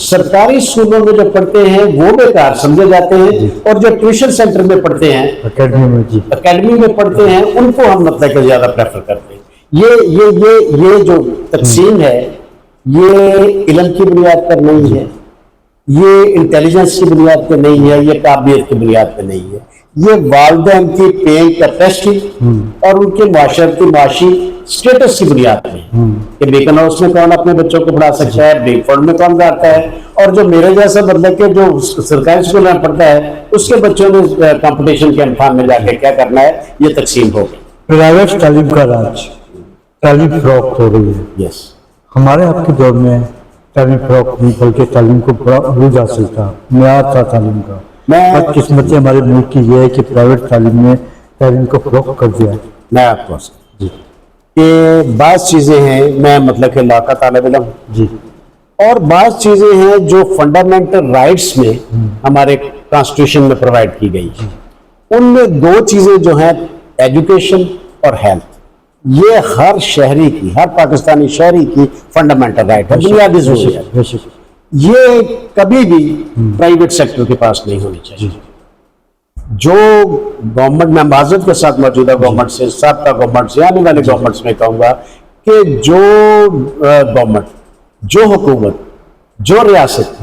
سرکاری اسکولوں میں جو پڑھتے ہیں وہ بیکار سمجھے جاتے ہیں، اور جو ٹیوشن سینٹر میں پڑھتے ہیں، اکیڈمی میں پڑھتے ہیں، ان کو ہم مطلب کہ زیادہ پریفر کرتے ہیں۔ یہ جو تقسیم ہے یہ علم کی بنیاد پر نہیں ہے، یہ انٹیلیجنس کی بنیاد پہ نہیں ہے، یہ قابلیت کی بنیاد پہ نہیں ہے، یہ والدین کی پیئنگ کیپیسٹی اور ان کے معاشرتی معاشی سٹیٹس کی بنیاد پہ کہ بیکن ہاؤس میں کون اپنے بچوں کو پڑھا سکتا ہے، بریک فورڈ میں کون پڑھتا ہے، اور جو میرے جیسا مطلب کہ جو سرکاری اسکول میں پڑھتا ہے اس کے بچوں نے کمپٹیشن کے امتحان میں جا کے کیا کرنا ہے، یہ تقسیم ہو گئی۔ پرائیویٹ تعلیم کا راج، تعلیم فروخت ہو رہی ہے۔ یس، ہمارے آپ کے دور میں تعلیم فروخت نہیں بلکہ تعلیم کو بڑا عروج حاصل تھا، معیار تھا تعلیم کا۔ بدقسمتی ہمارے ملک کی یہ ہے کہ پرائیویٹ تعلیم نے تعلیم کو فروخت کر دیا ہے۔ میں آپ کو کہ بعض چیزیں ہیں، میں مطلب کہ لا کا طالب علم جی، اور بعض چیزیں ہیں جو فنڈامنٹل رائٹس میں ہمارے کانسٹیٹیوشن میں پرووائڈ کی گئی، ان میں دو چیزیں جو ہیں ایجوکیشن اور ہیلتھ، یہ ہر شہری کی، ہر پاکستانی شہری کی فنڈامنٹل رائٹ ہے، بنیادی ضرورت ہے۔ یہ کبھی بھی پرائیویٹ سیکٹر کے پاس نہیں ہونی چاہیے۔ جو گورنمنٹ میں معذرت کے ساتھ موجودہ گورنمنٹ سے، سابقہ گورنمنٹ سے، آنے والے گورنمنٹس میں کہوں گا کہ جو گورنمنٹ، جو حکومت، جو ریاست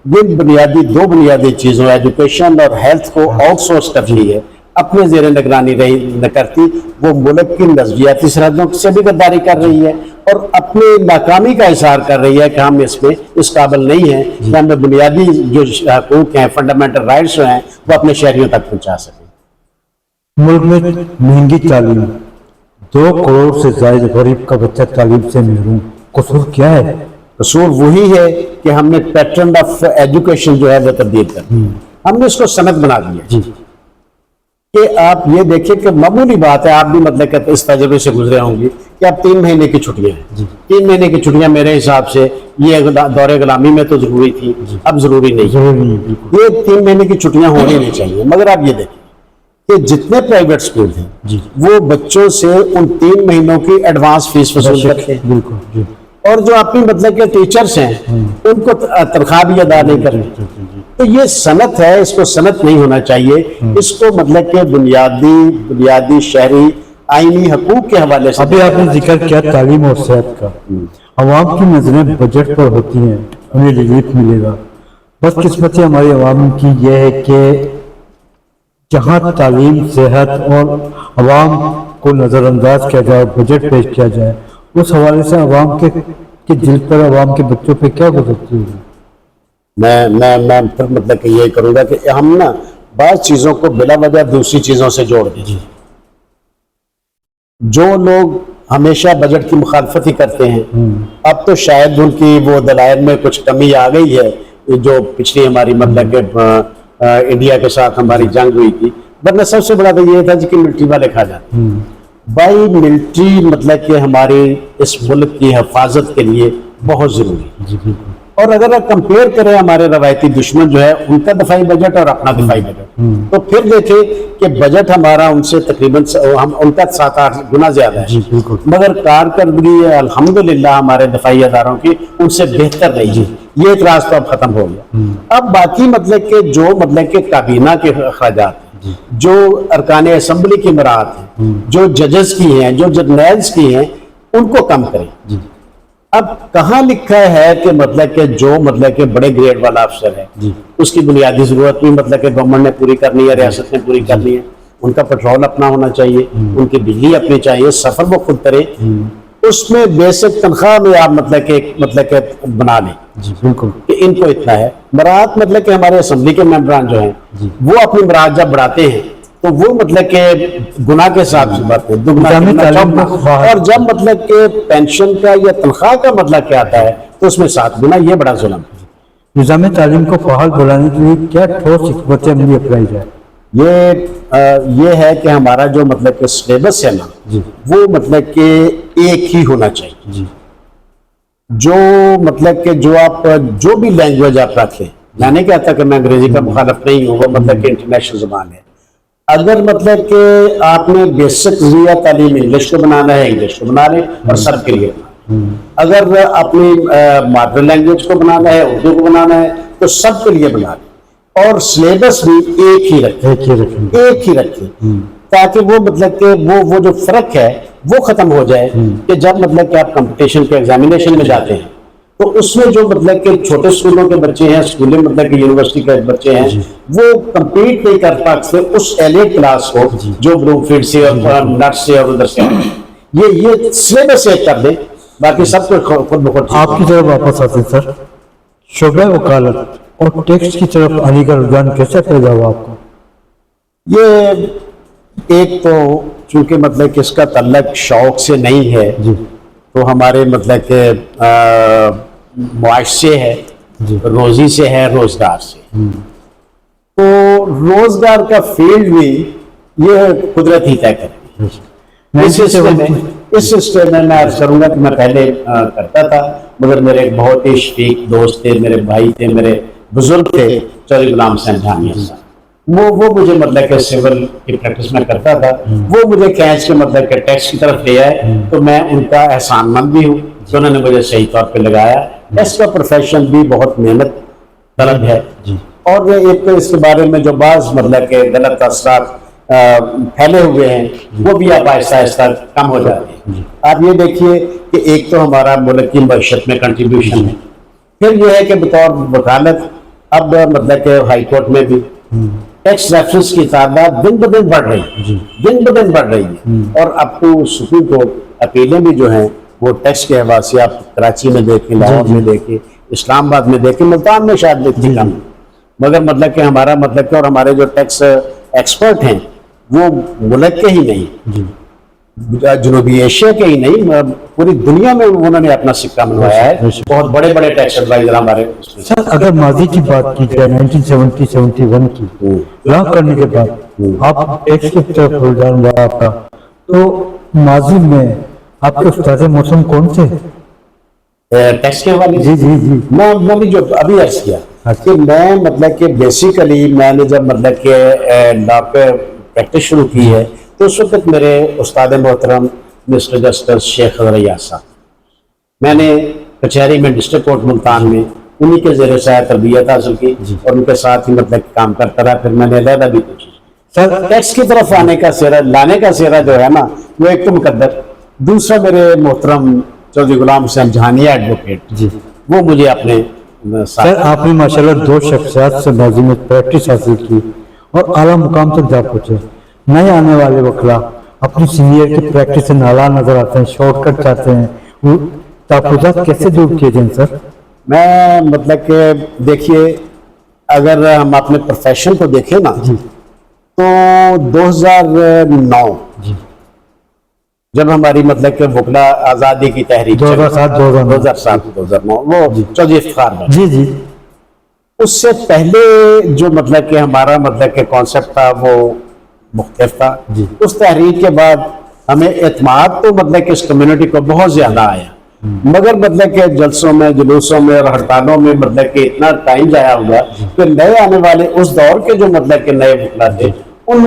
یہ دو بنیادی چیزوں ایجوکیشن اور ہیلتھ کو آؤٹ سورس کر لی ہے، اپنے زیر نگرانی نہ کرتی، وہ ملک کی نظریاتی سرحدوں سے بھی غداری کر رہی ہے اور اپنی ناکامی کا اظہار کر رہی ہے کہ ہم اس قابل نہیں ہیں کہ ہمیں بنیادی جو حقوق ہیں، فنڈامنٹل رائٹس ہیں، وہ اپنے شہریوں تک پہنچا سکیں۔ ملک میں مہنگی تعلیم، 2 کروڑ سے زائد غریب کا بچہ تعلیم سے محروم، قصور کیا ہے؟ قصور وہی ہے کہ ہم نے پیٹرن آف ایجوکیشن جو ہے وہ تبدیل کر دی، ہم نے اس کو صنعت بنا دیا کہ آپ یہ دیکھیں کہ معمولی بات ہے، آپ بھی مطلب کہ اس تجربے سے گزرے ہوں گے کہ اب 3 مہینے کی چھٹیاں ہیں، 3 مہینے کی چھٹیاں میرے حساب سے یہ دور غلامی میں تو ضروری تھی، اب ضروری نہیں، یہ 3 مہینے کی چھٹیاں ہونی نہیں چاہیے۔ مگر آپ یہ دیکھیں کہ جتنے پرائیویٹ اسکول ہیں وہ بچوں سے ان 3 مہینوں کی ایڈوانس فیس وصول کرتے ہیں، اور جو اپنی مطلب کہ ٹیچرز ہیں ان کو تنخواہ بھی ادا نہیں کرتے۔ تو یہ صنعت ہے، اس کو صنعت نہیں ہونا چاہیے، اس کو مطلب کہ بنیادی شہری آئینی حقوق کے حوالے سے۔ ابھی آپ نے ذکر کیا تعلیم اور صحت کا، عوام کی نظریں بجٹ پر ہوتی ہیں، انہیں ریلیف ملے گا۔ بدقسمتی ہماری عوام کی یہ ہے کہ جہاں تعلیم، صحت اور عوام کو نظر انداز کیا جائے، بجٹ پیش کیا جائے، اس حوالے سے عوام کے دل پر، عوام کے بچوں پہ کیا گزرتی ہوگی؟ میں پھر مطلب کہ یہ کروں گا کہ ہم نا بعض چیزوں کو بلا وجہ دوسری چیزوں سے جوڑ دیں۔ جو لوگ ہمیشہ بجٹ کی مخالفت ہی کرتے ہیں، اب تو شاید ان کی وہ دلائل میں کچھ کمی آ گئی ہے، جو پچھلی ہماری مطلب کہ انڈیا کے ساتھ ہماری جنگ ہوئی تھی، ورنہ سب سے بڑا تو یہ تھا کہ ملٹری والے کھا جاتے ہیں۔ بائی ملٹری مطلب کہ ہماری اس ملک کی حفاظت کے لیے بہت ضروری ہے، اور اگر آپ کمپیئر کریں ہمارے روایتی دشمن جو ہے ان کا دفاعی بجٹ اور اپنا دفاعی بجٹ، تو پھر دیکھیں کہ بجٹ ہمارا ان سے تقریباً ان کا 7-8 گنا زیادہ ہے، مگر کارکردگی الحمدللہ ہمارے دفاعی اداروں کی ان سے بہتر نہیں ہے۔ یہ اعتراض تو اب ختم ہو گیا۔ اب باقی مطلب کہ جو مطلب کہ کابینہ کے اخراجات ہیں، جو ارکان اسمبلی کی مراعات ہیں، جو ججز کی ہیں، جو جرنیلز کی ہیں، ان کو کم کریں۔ اب کہاں لکھا ہے کہ مطلب کہ جو مطلب کہ بڑے گریڈ والا افسر ہے اس کی بنیادی ضرورت بھی مطلب کہ گورنمنٹ نے پوری کرنی ہے، ریاست نے پوری کرنی ہے، ان کا پیٹرول اپنا ہونا چاہیے، ان کی بجلی اپنی چاہیے، سفر وہ خود کرے، اس میں بیسک تنخواہ میں آپ مطلب کہ بنا لیں کہ ان کو اتنا ہے۔ مراعات مطلب کہ ہمارے اسمبلی کے ممبران جو ہیں وہ اپنی مراعات جب بڑھاتے ہیں تو وہ مطلب کہ گناہ کے ساتھ بات ہے، اور جب مطلب کہ پینشن کا یا تنخواہ کا مطلب کیا آتا ہے تو اس میں 7 گنا، یہ بڑا ظلم ہے۔ نظام تعلیم کو فعال بنانے کے لیے کیا ٹھوس حکمت عملی اپنائی جائے؟ یہ ہے کہ ہمارا جو مطلب کہ سلیبس ہے نا وہ مطلب کہ ایک ہی ہونا چاہیے، جو مطلب کہ جو آپ جو بھی لینگویج آپ رکھیں، میں نے کہتا کہ میں انگریزی کا مخالف نہیں ہوں، وہ مطلب کہ انٹرنیشنل زبان ہے، اگر مطلب کہ آپ نے بیسک ذریعہ تعلیم انگلش کو بنانا ہے انگلش کو بنا لیں اور سب کے لیے، اگر اپنی مادر لینگویج کو بنانا ہے، اردو کو بنانا ہے، تو سب کے لیے بنا لیں، اور سلیبس بھی ایک ہی رکھیں تاکہ وہ مطلب کہ وہ جو فرق ہے وہ ختم ہو جائے، کہ جب مطلب کہ آپ کمپٹیشن کے ایگزامینیشن میں جاتے ہیں تو اس میں جو مطلب کہ چھوٹے اسکولوں کے بچے ہیں، اسکولیں مطلب کہ یونیورسٹی کے بچے ہیں، وہ کمپیٹ نہیں کر پاتے اس ایلیٹ کلاس کو جو بلو فیلڈ سے اور نٹ سے اور ادھر سے، یہ سلیبس ایک کر دیں، باقی سب کو خود بخود۔ آپ کی طرف واپس آتے ہیں سر، شعبہ وکالت اور ٹیکس کی طرف آنے کا رجحان کیسے پیدا ہوا آپ کو؟ یہ ایک تو چونکہ مطلب کہ اس کا تعلق شوق سے نہیں ہے، تو ہمارے مطلب کہ معاش سے ہے، روزی سے ہے، روزگار سے، تو روزگار کا فیلڈ بھی یہ قدرت ہی طے کرتی ہے۔ اس سلسلے میں میں عرض کروں گا کہ میں پہلے کرتا تھا، مگر میرے ایک بہت ہی شفیق دوست تھے، میرے بھائی تھے، میرے بزرگ تھے، چودھری غلام حسین جھانیہ صاحب، وہ مجھے مطلب کہ سول کی پریکٹس میں کرتا تھا، وہ مجھے کھینچ کے مطلب کہ ٹیکس کی طرف لے آئے، تو میں ان کا احسان مند بھی ہوں کہ انہوں نے مجھے صحیح طور پہ لگایا۔ اس کا پروفیشن بھی بہت محنت طلب ہے، اور ایک تو اس کے بارے میں جو بعض مطلب کہ غلط اثرات پھیلے ہوئے ہیں وہ بھی اب آہستہ آہستہ کم ہو جاتے ہیں۔ آپ یہ دیکھیے کہ ایک تو ہمارا ملک کی معیشت میں کنٹریبیوشن ہے، پھر یہ ہے کہ بطور وکالت اب مطلب کہ ہائی کورٹ میں بھی ٹیکس ریفرنس کی تعداد دن بدن بڑھ رہی ہے، اور اب تو سپریم کورٹ اپیلیں بھی جو ہیں وہ ٹیکس کے حوالے سے آپ کراچی میں دیکھیں، لاہور میں دیکھیں، اسلام آباد میں دیکھیں، ملتان میں شاید اتنی کم، مگر مطلب کہ ہمارا مطلب کہ اور ہمارے جو ٹیکس ایکسپرٹ ہیں وہ ملک کے ہی نہیں، جنوبی ایشیا کے ہی نہیں، پوری دنیا میں انہوں نے اپنا سکہ منوایا ہے، بہت بڑے بڑے ٹیکس ایڈوائزر ہمارے۔ سر اگر ماضی کی بات کی جائے 1970-71 کی لا کرنے کے بعد آپ ٹیکس کی طرف رجحان ہوا آپ کا، تو ماضی میں آپ کے استاد موسم کون سے؟ ٹیکس کے حوالے جی میں نے جو ابھی عرض کیا کہ میں مطلب کہ بیسیکلی میں نے جب مطلب کہ لا پہ پریکٹس شروع کی ہے تو اس وقت میرے استاد محترم مسٹر جسٹس شیخ ریاض صاحب، میں نے کچہری میں ڈسٹرکٹ کورٹ ملتان میں انہی کے زیر سایہ تربیت حاصل کی، اور ان کے ساتھ ہی مطلب کام کرتا رہا۔ پھر میں نے علیحدہ بھی کچھ سر ٹیکس کی طرف لانے کا سیرا جو ہے نا، وہ ایک تو مقدر، دوسرا میرے محترم چودھری غلام حسین جھانیہ ایڈوکیٹ، وہ مجھے اپنے ساتھ۔ سر آپ نے ماشاءاللہ 2 شخصیات سے ماضی میں پریکٹس حاصل کی اور اعلیٰ مقام تک جا پہنچے۔ نئے آنے والے وکلا اپنی سینئر کی پریکٹس سے نالاں نظر آتے ہیں، شارٹ کٹ چاہتے ہیں، وہ تحفظات کیسے دور کیے جائیں سر؟ میں مطلب کہ دیکھیے، اگر ہم اپنے پروفیشن کو دیکھیں نا تو 2009 جب ہماری مطلب کہ وکلا آزادی کی تحریک 2007-2009 وہ چودھری افتخار بھائی، اس سے پہلے جو مطلب کہ ہمارا مطلب کہ کانسیپٹ تھا وہ مختلف تھا۔ اس تحریک کے بعد ہمیں اعتماد تو مطلب کہ اس کمیونٹی کو بہت زیادہ آیا، مگر مطلب کہ جلسوں میں، جلوسوں میں اور ہڑتالوں میں مطلب کہ اتنا ٹائم ضائع ہوا کہ نئے آنے والے اس دور کے جو مطلب کہ نئے وکلا تھے ان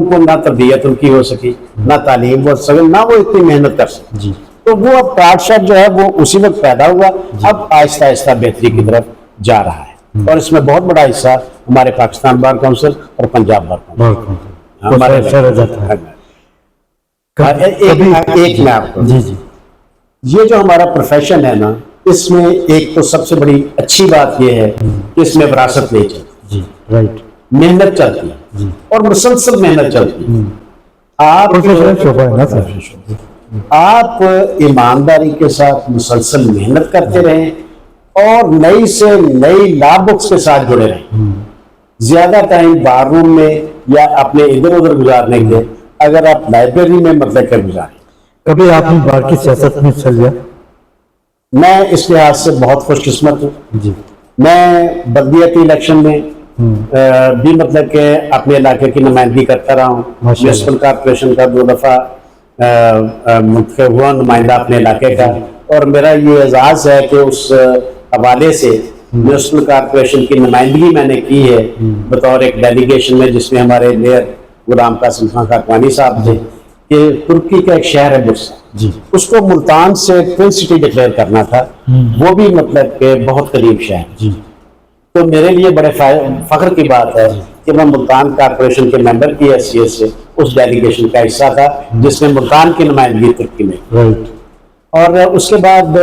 کو نہ تربیت ان کی ہو سکی، نہ تعلیم ہو سکی، نہ وہ اتنی محنت کر سکی، تو وہ اب کارڈ شاٹ جو ہے وہ اسی وقت پیدا ہوا، اب آہستہ آہستہ بہتری کی طرف جا رہا ہے، اور اس میں بہت بڑا حصہ ہمارے پاکستان بار کونسل اور پنجاب بار کونسل ہمارے ایک میں آپ کو یہ جو ہمارا پروفیشن ہے نا، اس میں ایک تو سب سے بڑی اچھی بات یہ ہے کہ اس میں وراثت نہیں چلتی، محنت چلتی ہے اور مسلسل محنت چلتی ہے۔ آپ ایمانداری کے ساتھ مسلسل محنت کرتے رہیں اور نئی سے نئی لا بکس کے ساتھ جڑے رہیں، زیادہ ٹائم بار روم میں یا اپنے ادھر ادھر گزارنے کے، اگر آپ لائبریری میں مطلب کر گزاریں۔ کبھی آپ نے بار کی سیاست میں حصہ لیا؟ میں اس لحاظ سے بہت خوش قسمت ہوں، میں بلدیاتی الیکشن میں بھی مطلب کہ اپنے علاقے کی نمائندگی کرتا رہا ہوں، میونسپل کارپوریشن کا 2 دفعہ منتخب ہوا نمائندہ اپنے علاقے کا، اور میرا یہ اعزاز ہے کہ اس حوالے سے میونسپل کارپوریشن کی نمائندگی میں نے کی ہے بطور ایک ڈیلیگیشن میں، جس میں ہمارے میئر غلام قاسم خان خاکوانی صاحب تھے، کہ ترکی کا ایک شہر ہے برسا، جی اس کو ملتان سے ٹوین سٹی ڈکلیئر کرنا تھا، وہ بھی مطلب کہ بہت قریب شہر. جی تو میرے لیے بڑے فخر کی بات ہے کہ میں ملتان کارپوریشن کے ممبر کی حیثیت سے اس ڈیلیگیشن کا حصہ تھا جس نے ملتان کی نمائندگی ترکی میں. رائٹ. اور اس کے بعد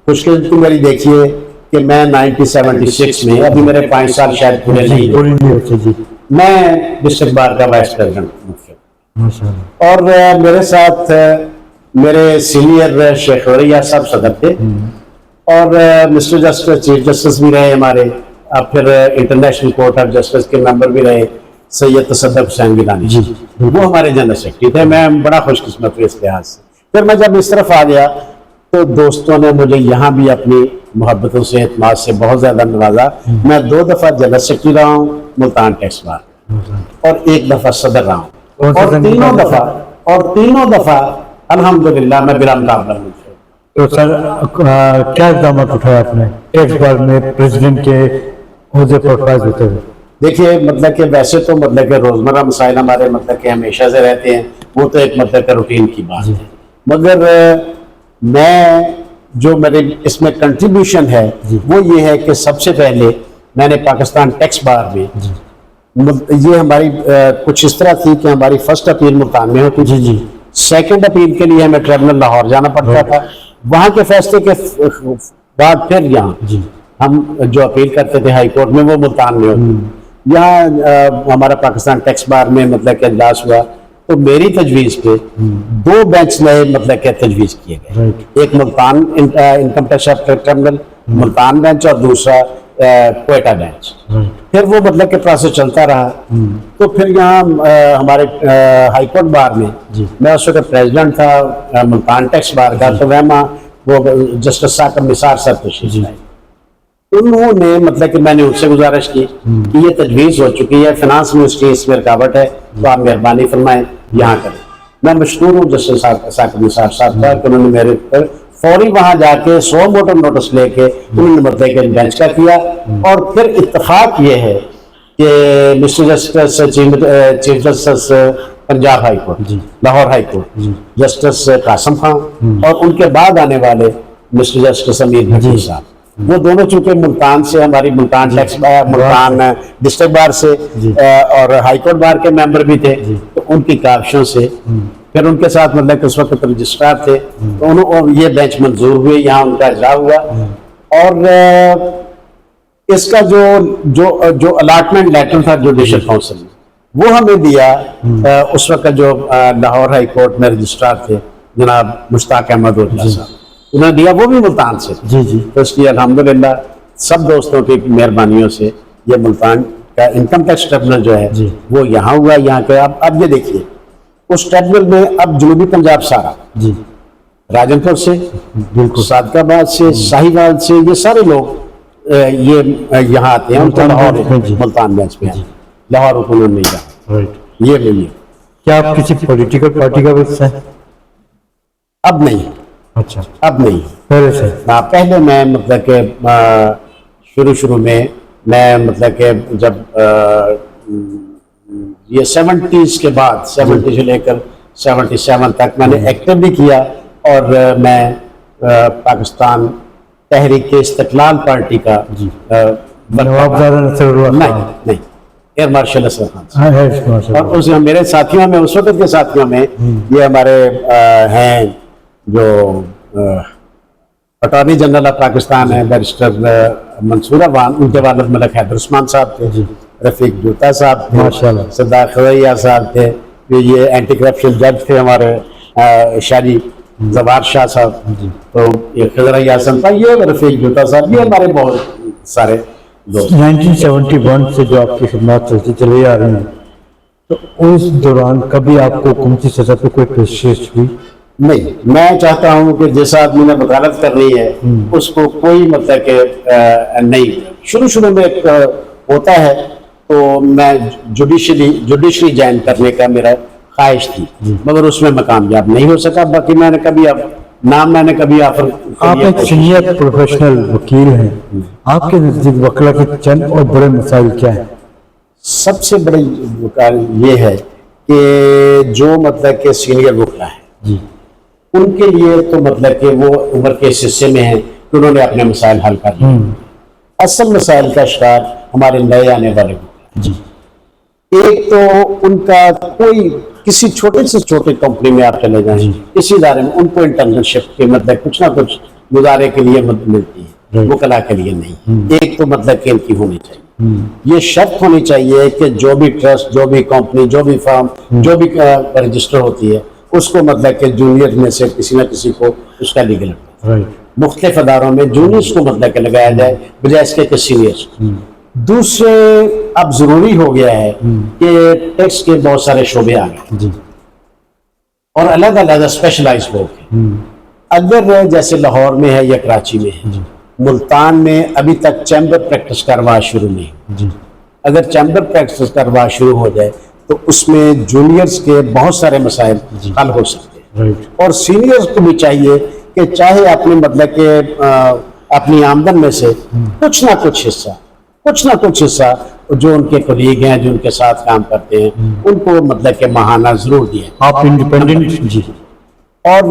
خوشقسمتی میری دیکھیے کہ میں 1976 میں، ابھی میرے 5 سال شاید پورے نہیں ہوئے، پوری نہیں ہوتی. جی میں ڈسٹرکٹ بار کا وائس پریزیڈنٹ ہوں. ماشاء اللہ. اور میرے ساتھ میرے سینئر شیخ وریا صاحب صدر تھے، اور مسٹر جسٹس چیف جسٹس بھی رہے ہمارے، اب پھر انٹرنیشنل کورٹ آف جسٹس کے ممبر بھی رہے سید تصدق حسین گیلانی. جی وہ ہمارے جنرل سیکرٹری تھے. میں بڑا خوش قسمت ہوں اس لحاظ سے. پھر میں جب اس طرف آ گیا تو دوستوں نے مجھے یہاں بھی اپنی محبتوں سے، اعتماد سے بہت زیادہ نوازا. میں 2 دفعہ جنرل سیکرٹری رہا ہوں ملتان ٹیکس بار، اور 1 دفعہ صدر رہا ہوں، اور تینوں دفعہ الحمدللہ میں بلا مقابلہ ہوں. تو سر کیا اقدامات اٹھایا آپ نے ٹیکس بار میں پریزیڈنٹ کے عہدے پر فائز ہوتے ہوئے؟ دیکھیے مطلب کہ ویسے تو مطلب کہ روزمرہ مسائل ہمارے مطلب کہ ہمیشہ سے رہتے ہیں، وہ تو ایک مطلب کہ روٹین کی بات ہے. مگر میں جو میرے اس میں کنٹریبیوشن ہے وہ یہ ہے کہ سب سے پہلے میں نے پاکستان ٹیکس بار میں، یہ ہماری کچھ اس طرح تھی کہ ہماری فرسٹ اپیل ملتان میں ہوتی تھی. سیکنڈ اپیل کے لیے ہمیں ٹریبونل لاہور جانا پڑتا تھا. وہاں کے فیصلے کے بعد پھر یہاں ہم جو اپیل کرتے تھے ہائی کورٹ میں، وہ ملتان میں ہوتی. یہاں ہمارا پاکستان ٹیکس بار میں مطلب کہ اجلاس ہوا تو میری تجویز پہ 2 بینچ نئے مطلب کہ تجویز کیے گئے. ایک Multan income tax tribunal Multan bench, اور دوسرا کوئٹہ بینچ. پھر وہ مطلب کہ پروسیس چلتا رہا. تو پھر یہاں ہمارے ہائی کورٹ بار میں میں اس وقت پریزیڈنٹ تھا ملتان ٹیکس بار کا، تو وہ جسٹس ثاقب نثار صاحب تشریف لائے. انہوں نے مطلب کہ میں نے ان سے گزارش کی کہ یہ تجویز ہو چکی ہے، فنانس منسٹری اس میں رکاوٹ ہے، تو آپ مہربانی فرمائیں یہاں کریں. میں مشکور ہوں جسٹس ثاقب نثار صاحب کا کہ انہوں نے میرے پر فوری وہاں جا کے 100 موٹر نوٹس لے کے انہوں نے مطلب کہ بینچ کا کیا. اور پھر اتفاق یہ ہے کہ mister justice chief justice Punjab high court, Lahore high court, justice Qasim Khan, اور ان کے بعد آنے والے مسٹر جسٹس امیر نقوی صاحب، وہ دونوں چونکہ ملتان سے، ہماری Multan tax Multan district bar سے اور ہائی کورٹ بار کے ممبر بھی تھے، تو ان کی کاوشوں سے پھر ان کے ساتھ مطلب کہ اس وقت رجسٹرار تھے، تو انہوں یہ بینچ منظور ہوئے، یہاں ان کا اجرا ہوا. اور اس کا جو الاٹمنٹ لیٹر تھا جوڈیشل کونسل میں، وہ ہمیں دیا اس وقت جو لاہور ہائی کورٹ میں رجسٹرار تھے جناب مشتاق احمد اوجلا صاحب، انہوں نے دیا، وہ بھی ملتان سے. تو اس لیے الحمدللہ سب دوستوں کی مہربانیوں سے یہ ملتان کا انکم ٹیکس ٹریبونل جو ہے وہ یہاں ہوا. یہاں کے اب یہ دیکھیے اس ٹریبونل میں اب جنوبی پنجاب سارا، راجن پور سے، صادق آباد سے، ساہیوال سے، یہ سارے لوگ یہ یہاں آتے ہیں. ان کو لاہور ملتان بینچ پہ ہیں، لاہور کو انہوں نے نہیں جانا. یہ نہیں ہے. کیا آپ کسی پولیٹیکل پارٹی کا حصہ ہیں؟ اب نہیں. اچھا، اب نہیں. پہلے سے؟ پہلے میں مطلب کہ شروع میں میں مطلب کہ جب یہ 70s کے بعد 70 سے لے کر 77 تک میں نے ایکٹیو بھی کیا، اور میں پاکستان تحریک استقلال پارٹی کا نوابزادہ نصر اللہ نہیں ایئر مارشل اسرار خان، اور اس میرے ساتھیوں میں، اس وقت کے ساتھیوں میں یہ ہمارے ہیں جو اٹارنی جنرل آف پاکستان ہے بیرسٹر منصور اوان، ان کے والد ملک حیدر عثمان صاحب تھے، رفیق جوتا صاحب تھے، سردار خضریا صاحب تھے، یہ اینٹی کرپشن جج تھے ہمارے شاہی زوار شاہ صاحب، تو یہ خضریا صاحب تھا، یہ رفیق جوتا صاحب، یہ ہمارے بہت سارے دوست. 1971 سے جو آپ کی خدمات چلتی چلی آ رہی ہیں، تو اس دوران کبھی آپ کو حکومتی سطح پہ کوئی پیشکش ہوئی؟ نہیں. میں چاہتا ہوں کہ جیسا آدمی نے وکالت کرنی ہے اس کو کوئی مطلب کہ نہیں. شروع میں ایک ہوتا ہے تو میں جوڈیشری جوائن کرنے کا میرا خواہش تھی، مگر اس میں کامیاب نہیں ہو سکا. باقی میں نے کبھی میں نے کبھی آپ ایک سینئر پروفیشنل وکیل ہیں، آپ کے نزدیک وکلا کے چند اور بڑے مسائل کیا ہیں؟ سب سے بڑی یہ ہے کہ جو مطلب کہ سینئر وکلا ہے ان کے لیے تو مطلب کہ وہ عمر کے اس حصے میں ہیں کہ انہوں نے اپنے مسائل حل کر لیے. اصل مسائل کا شکار ہمارے نئے آنے والے ہیں. جی ایک تو ان کا کوئی کسی چھوٹے سے چھوٹے کمپنی میں آپ چلے جائیں, کسی ادارے میں, ان کو انٹرنشپ کے مطلب کچھ نہ کچھ گزارے کے لیے مدد ملتی ہے, وکلا کے لیے نہیں. ایک تو مطلب کہ ان کی ہونی چاہیے, یہ شرط ہونی چاہیے کہ جو بھی ٹرسٹ, جو بھی کمپنی, جو بھی فرم, جو بھی رجسٹر ہوتی ہے, اس کو مطلب کہ جونیئر میں سے کسی نہ کسی کو اس کا لیگل مختلف اداروں میں جونیئرس کو مطلب کہ لگایا جائے بجائے اس کے سینئرس. دوسرے, اب ضروری ہو گیا ہے کہ ٹیکس کے بہت سارے شعبے آ گئے اور الگ الگ اسپیشلائز لوگ ہیں. اگر جیسے لاہور میں ہے یا کراچی میں ہے, ملتان میں ابھی تک چیمبر پریکٹس کا رواج شروع نہیں. اگر چیمبر پریکٹس کا رواج شروع ہو جائے تو اس میں جونیئرز کے بہت سارے مسائل حل ہو سکتے ہیں. اور سینئرز کو بھی چاہیے کہ چاہے اپنے مطلب کہ اپنی آمدن میں سے کچھ نہ کچھ حصہ جو ان کے کولیگ ہیں, جو ان کے ساتھ کام کرتے ہیں, ان کو مطلب کہ ماہانہ ضرور دیں. آپ انڈیپینڈنٹ. جی اور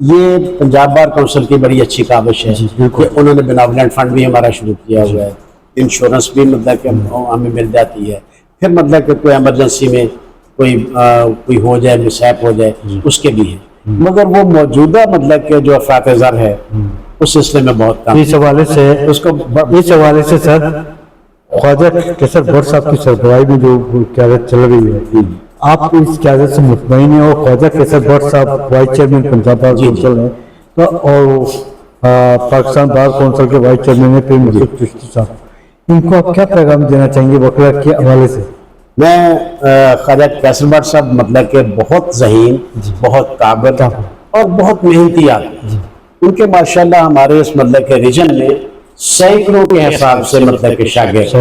یہ پنجاب بار کونسل کی بڑی اچھی کاوش ہے کہ انہوں نے بیناولنٹ فنڈ بھی ہمارا شروع کیا ہوا ہے. انشورنس بھی مطلب کہ ہمیں مل جاتی ہے. پھر مطلب کہ کوئی ایمرجنسی میں کوئی ہو جائے, مسہپ ہو جائے, اس کے بھی ہے. مگر وہ موجودہ مطلب کہ جو افراط زر ہے اس سلسلے میں بہت کم. اس حوالے سے سر, خواجہ کیسر بٹ صاحب کی سربراہی میں جو قیادت چل رہی ہے, آپ اس قیادت سے مطمئن ہیں؟ اور خواجہ کیسر بٹ صاحب vice chairman Punjab bar council ہیں, اور پاکستان بار کونسل کے وائس چیئرمین ہیں پیر مصطفیٰ چشتی صاحب, ان کو آپ کیا پیغام دینا چاہیں گے وکلا کے حوالے سے؟ میں خواجہ کیسر بٹ صاحب مطلب کہ بہت ذہین, بہت قابل اور بہت محنتی آدمی. ان کے ماشاءاللہ ہمارے اس مطلب کے ریجن میں سینکڑوں کے حساب سے مطلب کہ شاگرد,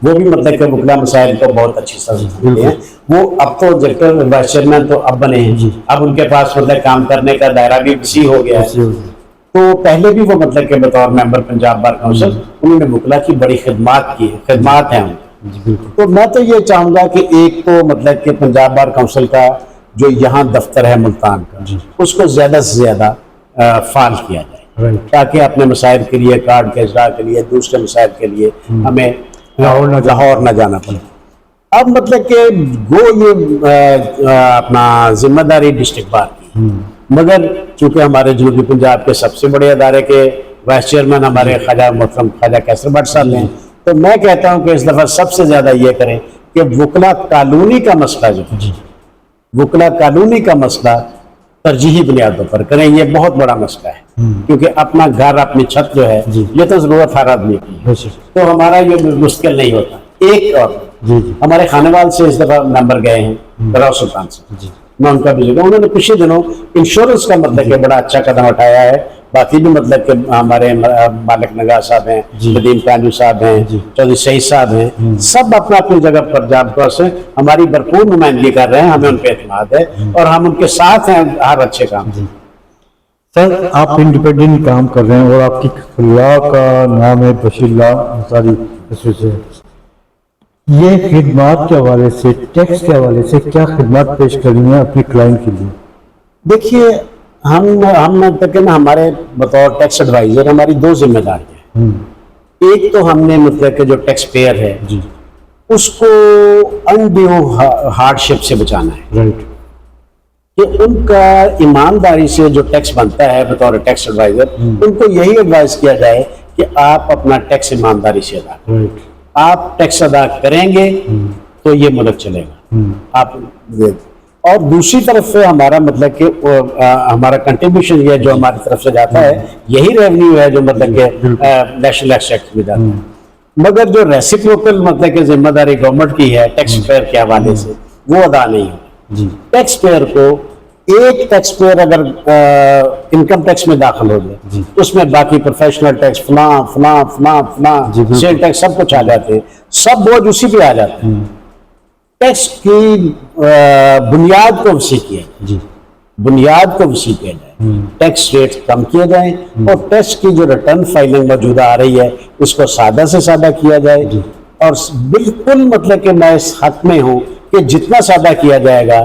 وہ بھی مطلب کہ وکلا مسائل کو بہت اچھی سمجھتے ہیں. وہ اب تو ڈائریکٹر وائس چیئرمین تو اب بنے ہیں, اب ان کے پاس مطلب کام کرنے کا دائرہ بھی وسیع ہو گیا ہے. تو پہلے بھی وہ مطلب کہ بطور ممبر پنجاب بار کونسل انہوں نے وکلا کی بڑی خدمات ہیں. تو میں تو یہ چاہوں گا کہ ایک تو مطلب کہ پنجاب بار کونسل کا جو یہاں دفتر ہے ملتان کا, اس کو زیادہ سے زیادہ فعال کیا جائے, تاکہ اپنے مسائل کے لیے, کارڈ کے اجراء کے لیے, دوسرے مسائل کے لیے ہمیں لاہور نہ جانا پڑے. اب مطلب کہ یہ اپنا ذمہ داری ڈسٹرکٹ بار کی, مگر چونکہ ہمارے جنوبی پنجاب کے سب سے بڑے ادارے کے وائس چیئرمین ہمارے خواجہ کیسر بٹ صاحب ہیں, تو میں کہتا ہوں کہ اس دفعہ سب سے زیادہ یہ کریں کہ وکلا کالونی کا مسئلہ جو ہے, وکلا کالونی کا مسئلہ ترجیحی بنیادوں پر کریں. یہ بہت بڑا مسئلہ ہے, کیونکہ اپنا گھر, اپنی چھت جو ہے, یہ تو ضرورت ہر آدمی کی ہے, تو ہمارا یہ مشکل نہیں ہوتا. ایک اور ہمارے خانے وال سے اس دفعہ ممبر گئے ہیں, براؤ سلطان سے, میں ان کا بھی ذکر, انہوں نے کچھ ہی دنوں انشورنس کا مطلب کہ بڑا اچھا قدم اٹھایا ہے. باقی بھی مطلب کہ ہمارے مالک نگاہ صاحب ہیں, ندیم کانجو صاحب ہیں, چودھری سعید صاحب ہیں, سب اپنا اپنی جگہ پر جاب سے ہماری بھرپور نمائندگی کر رہے ہیں. ہمیں ان پہ اعتماد ہے اور ہم ان کے ساتھ ہیں ہر اچھے کام. سر, آپ انڈیپینڈنٹ کام کر رہے ہیں اور آپ کی خلا کا نام ہے بشیر اللہ انصاری ایسوسی. یہ خدمات کے حوالے سے, ٹیکس کے حوالے سے کیا خدمات پیش کرنی ہیں اپنی کلائنٹ کے لیے؟ دیکھیے, ہم تک ہمارے بطور ٹیکس ایڈوائزر ہماری دو ذمہ داریاں ہیں. ایک تو ہم نے مطلب کہ جو ٹیکس پیئر ہے اس کو انڈیو ہارڈ شپ سے بچانا ہے, کہ ان کا ایمانداری سے جو ٹیکس بنتا ہے بطور ٹیکس ایڈوائزر, ان کو یہی ایڈوائز کیا جائے کہ آپ اپنا ٹیکس ایمانداری سے ادا کریں. آپ ٹیکس ادا کریں گے تو یہ ملک چلے گا. آپ اور دوسری طرف سے ہمارا مطلب کہ ہمارا کنٹریبیوشن یہ جو ہماری طرف سے جاتا ہے, یہی ریونیو ہے جو مطلب کہ نیشنل ایکسچیکر میں جاتا ہے. مگر جو ریسیپروکل مطلب کہ ذمہ داری گورنمنٹ کی ہے ٹیکس پیئر کے حوالے سے, وہ ادا نہیں ہوتی. ٹیکس پیئر کو ایک ٹیکس پیئر اگر انکم ٹیکس میں داخل ہو جائے, اس میں باقی پروفیشنل ٹیکس فلاں فلاں فلاں فلاں سیل ٹیکس سب کچھ آ جاتے ہیں, سب بوجھ اسی پہ آ جاتے ہیں. ٹیکس کی بنیاد کو وسیع کیا جائے, بنیاد کو وسیع کیا جائے, ٹیکس ریٹ کم کیے جائیں, اور ٹیکس کی جو ریٹرن فائلنگ موجودہ آ رہی ہے اس کو سادہ سے سادہ کیا جائے. اور بالکل مطلب کہ میں اس حق میں ہوں کہ جتنا سادہ کیا جائے گا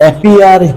FBR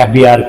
FBR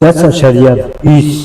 10.20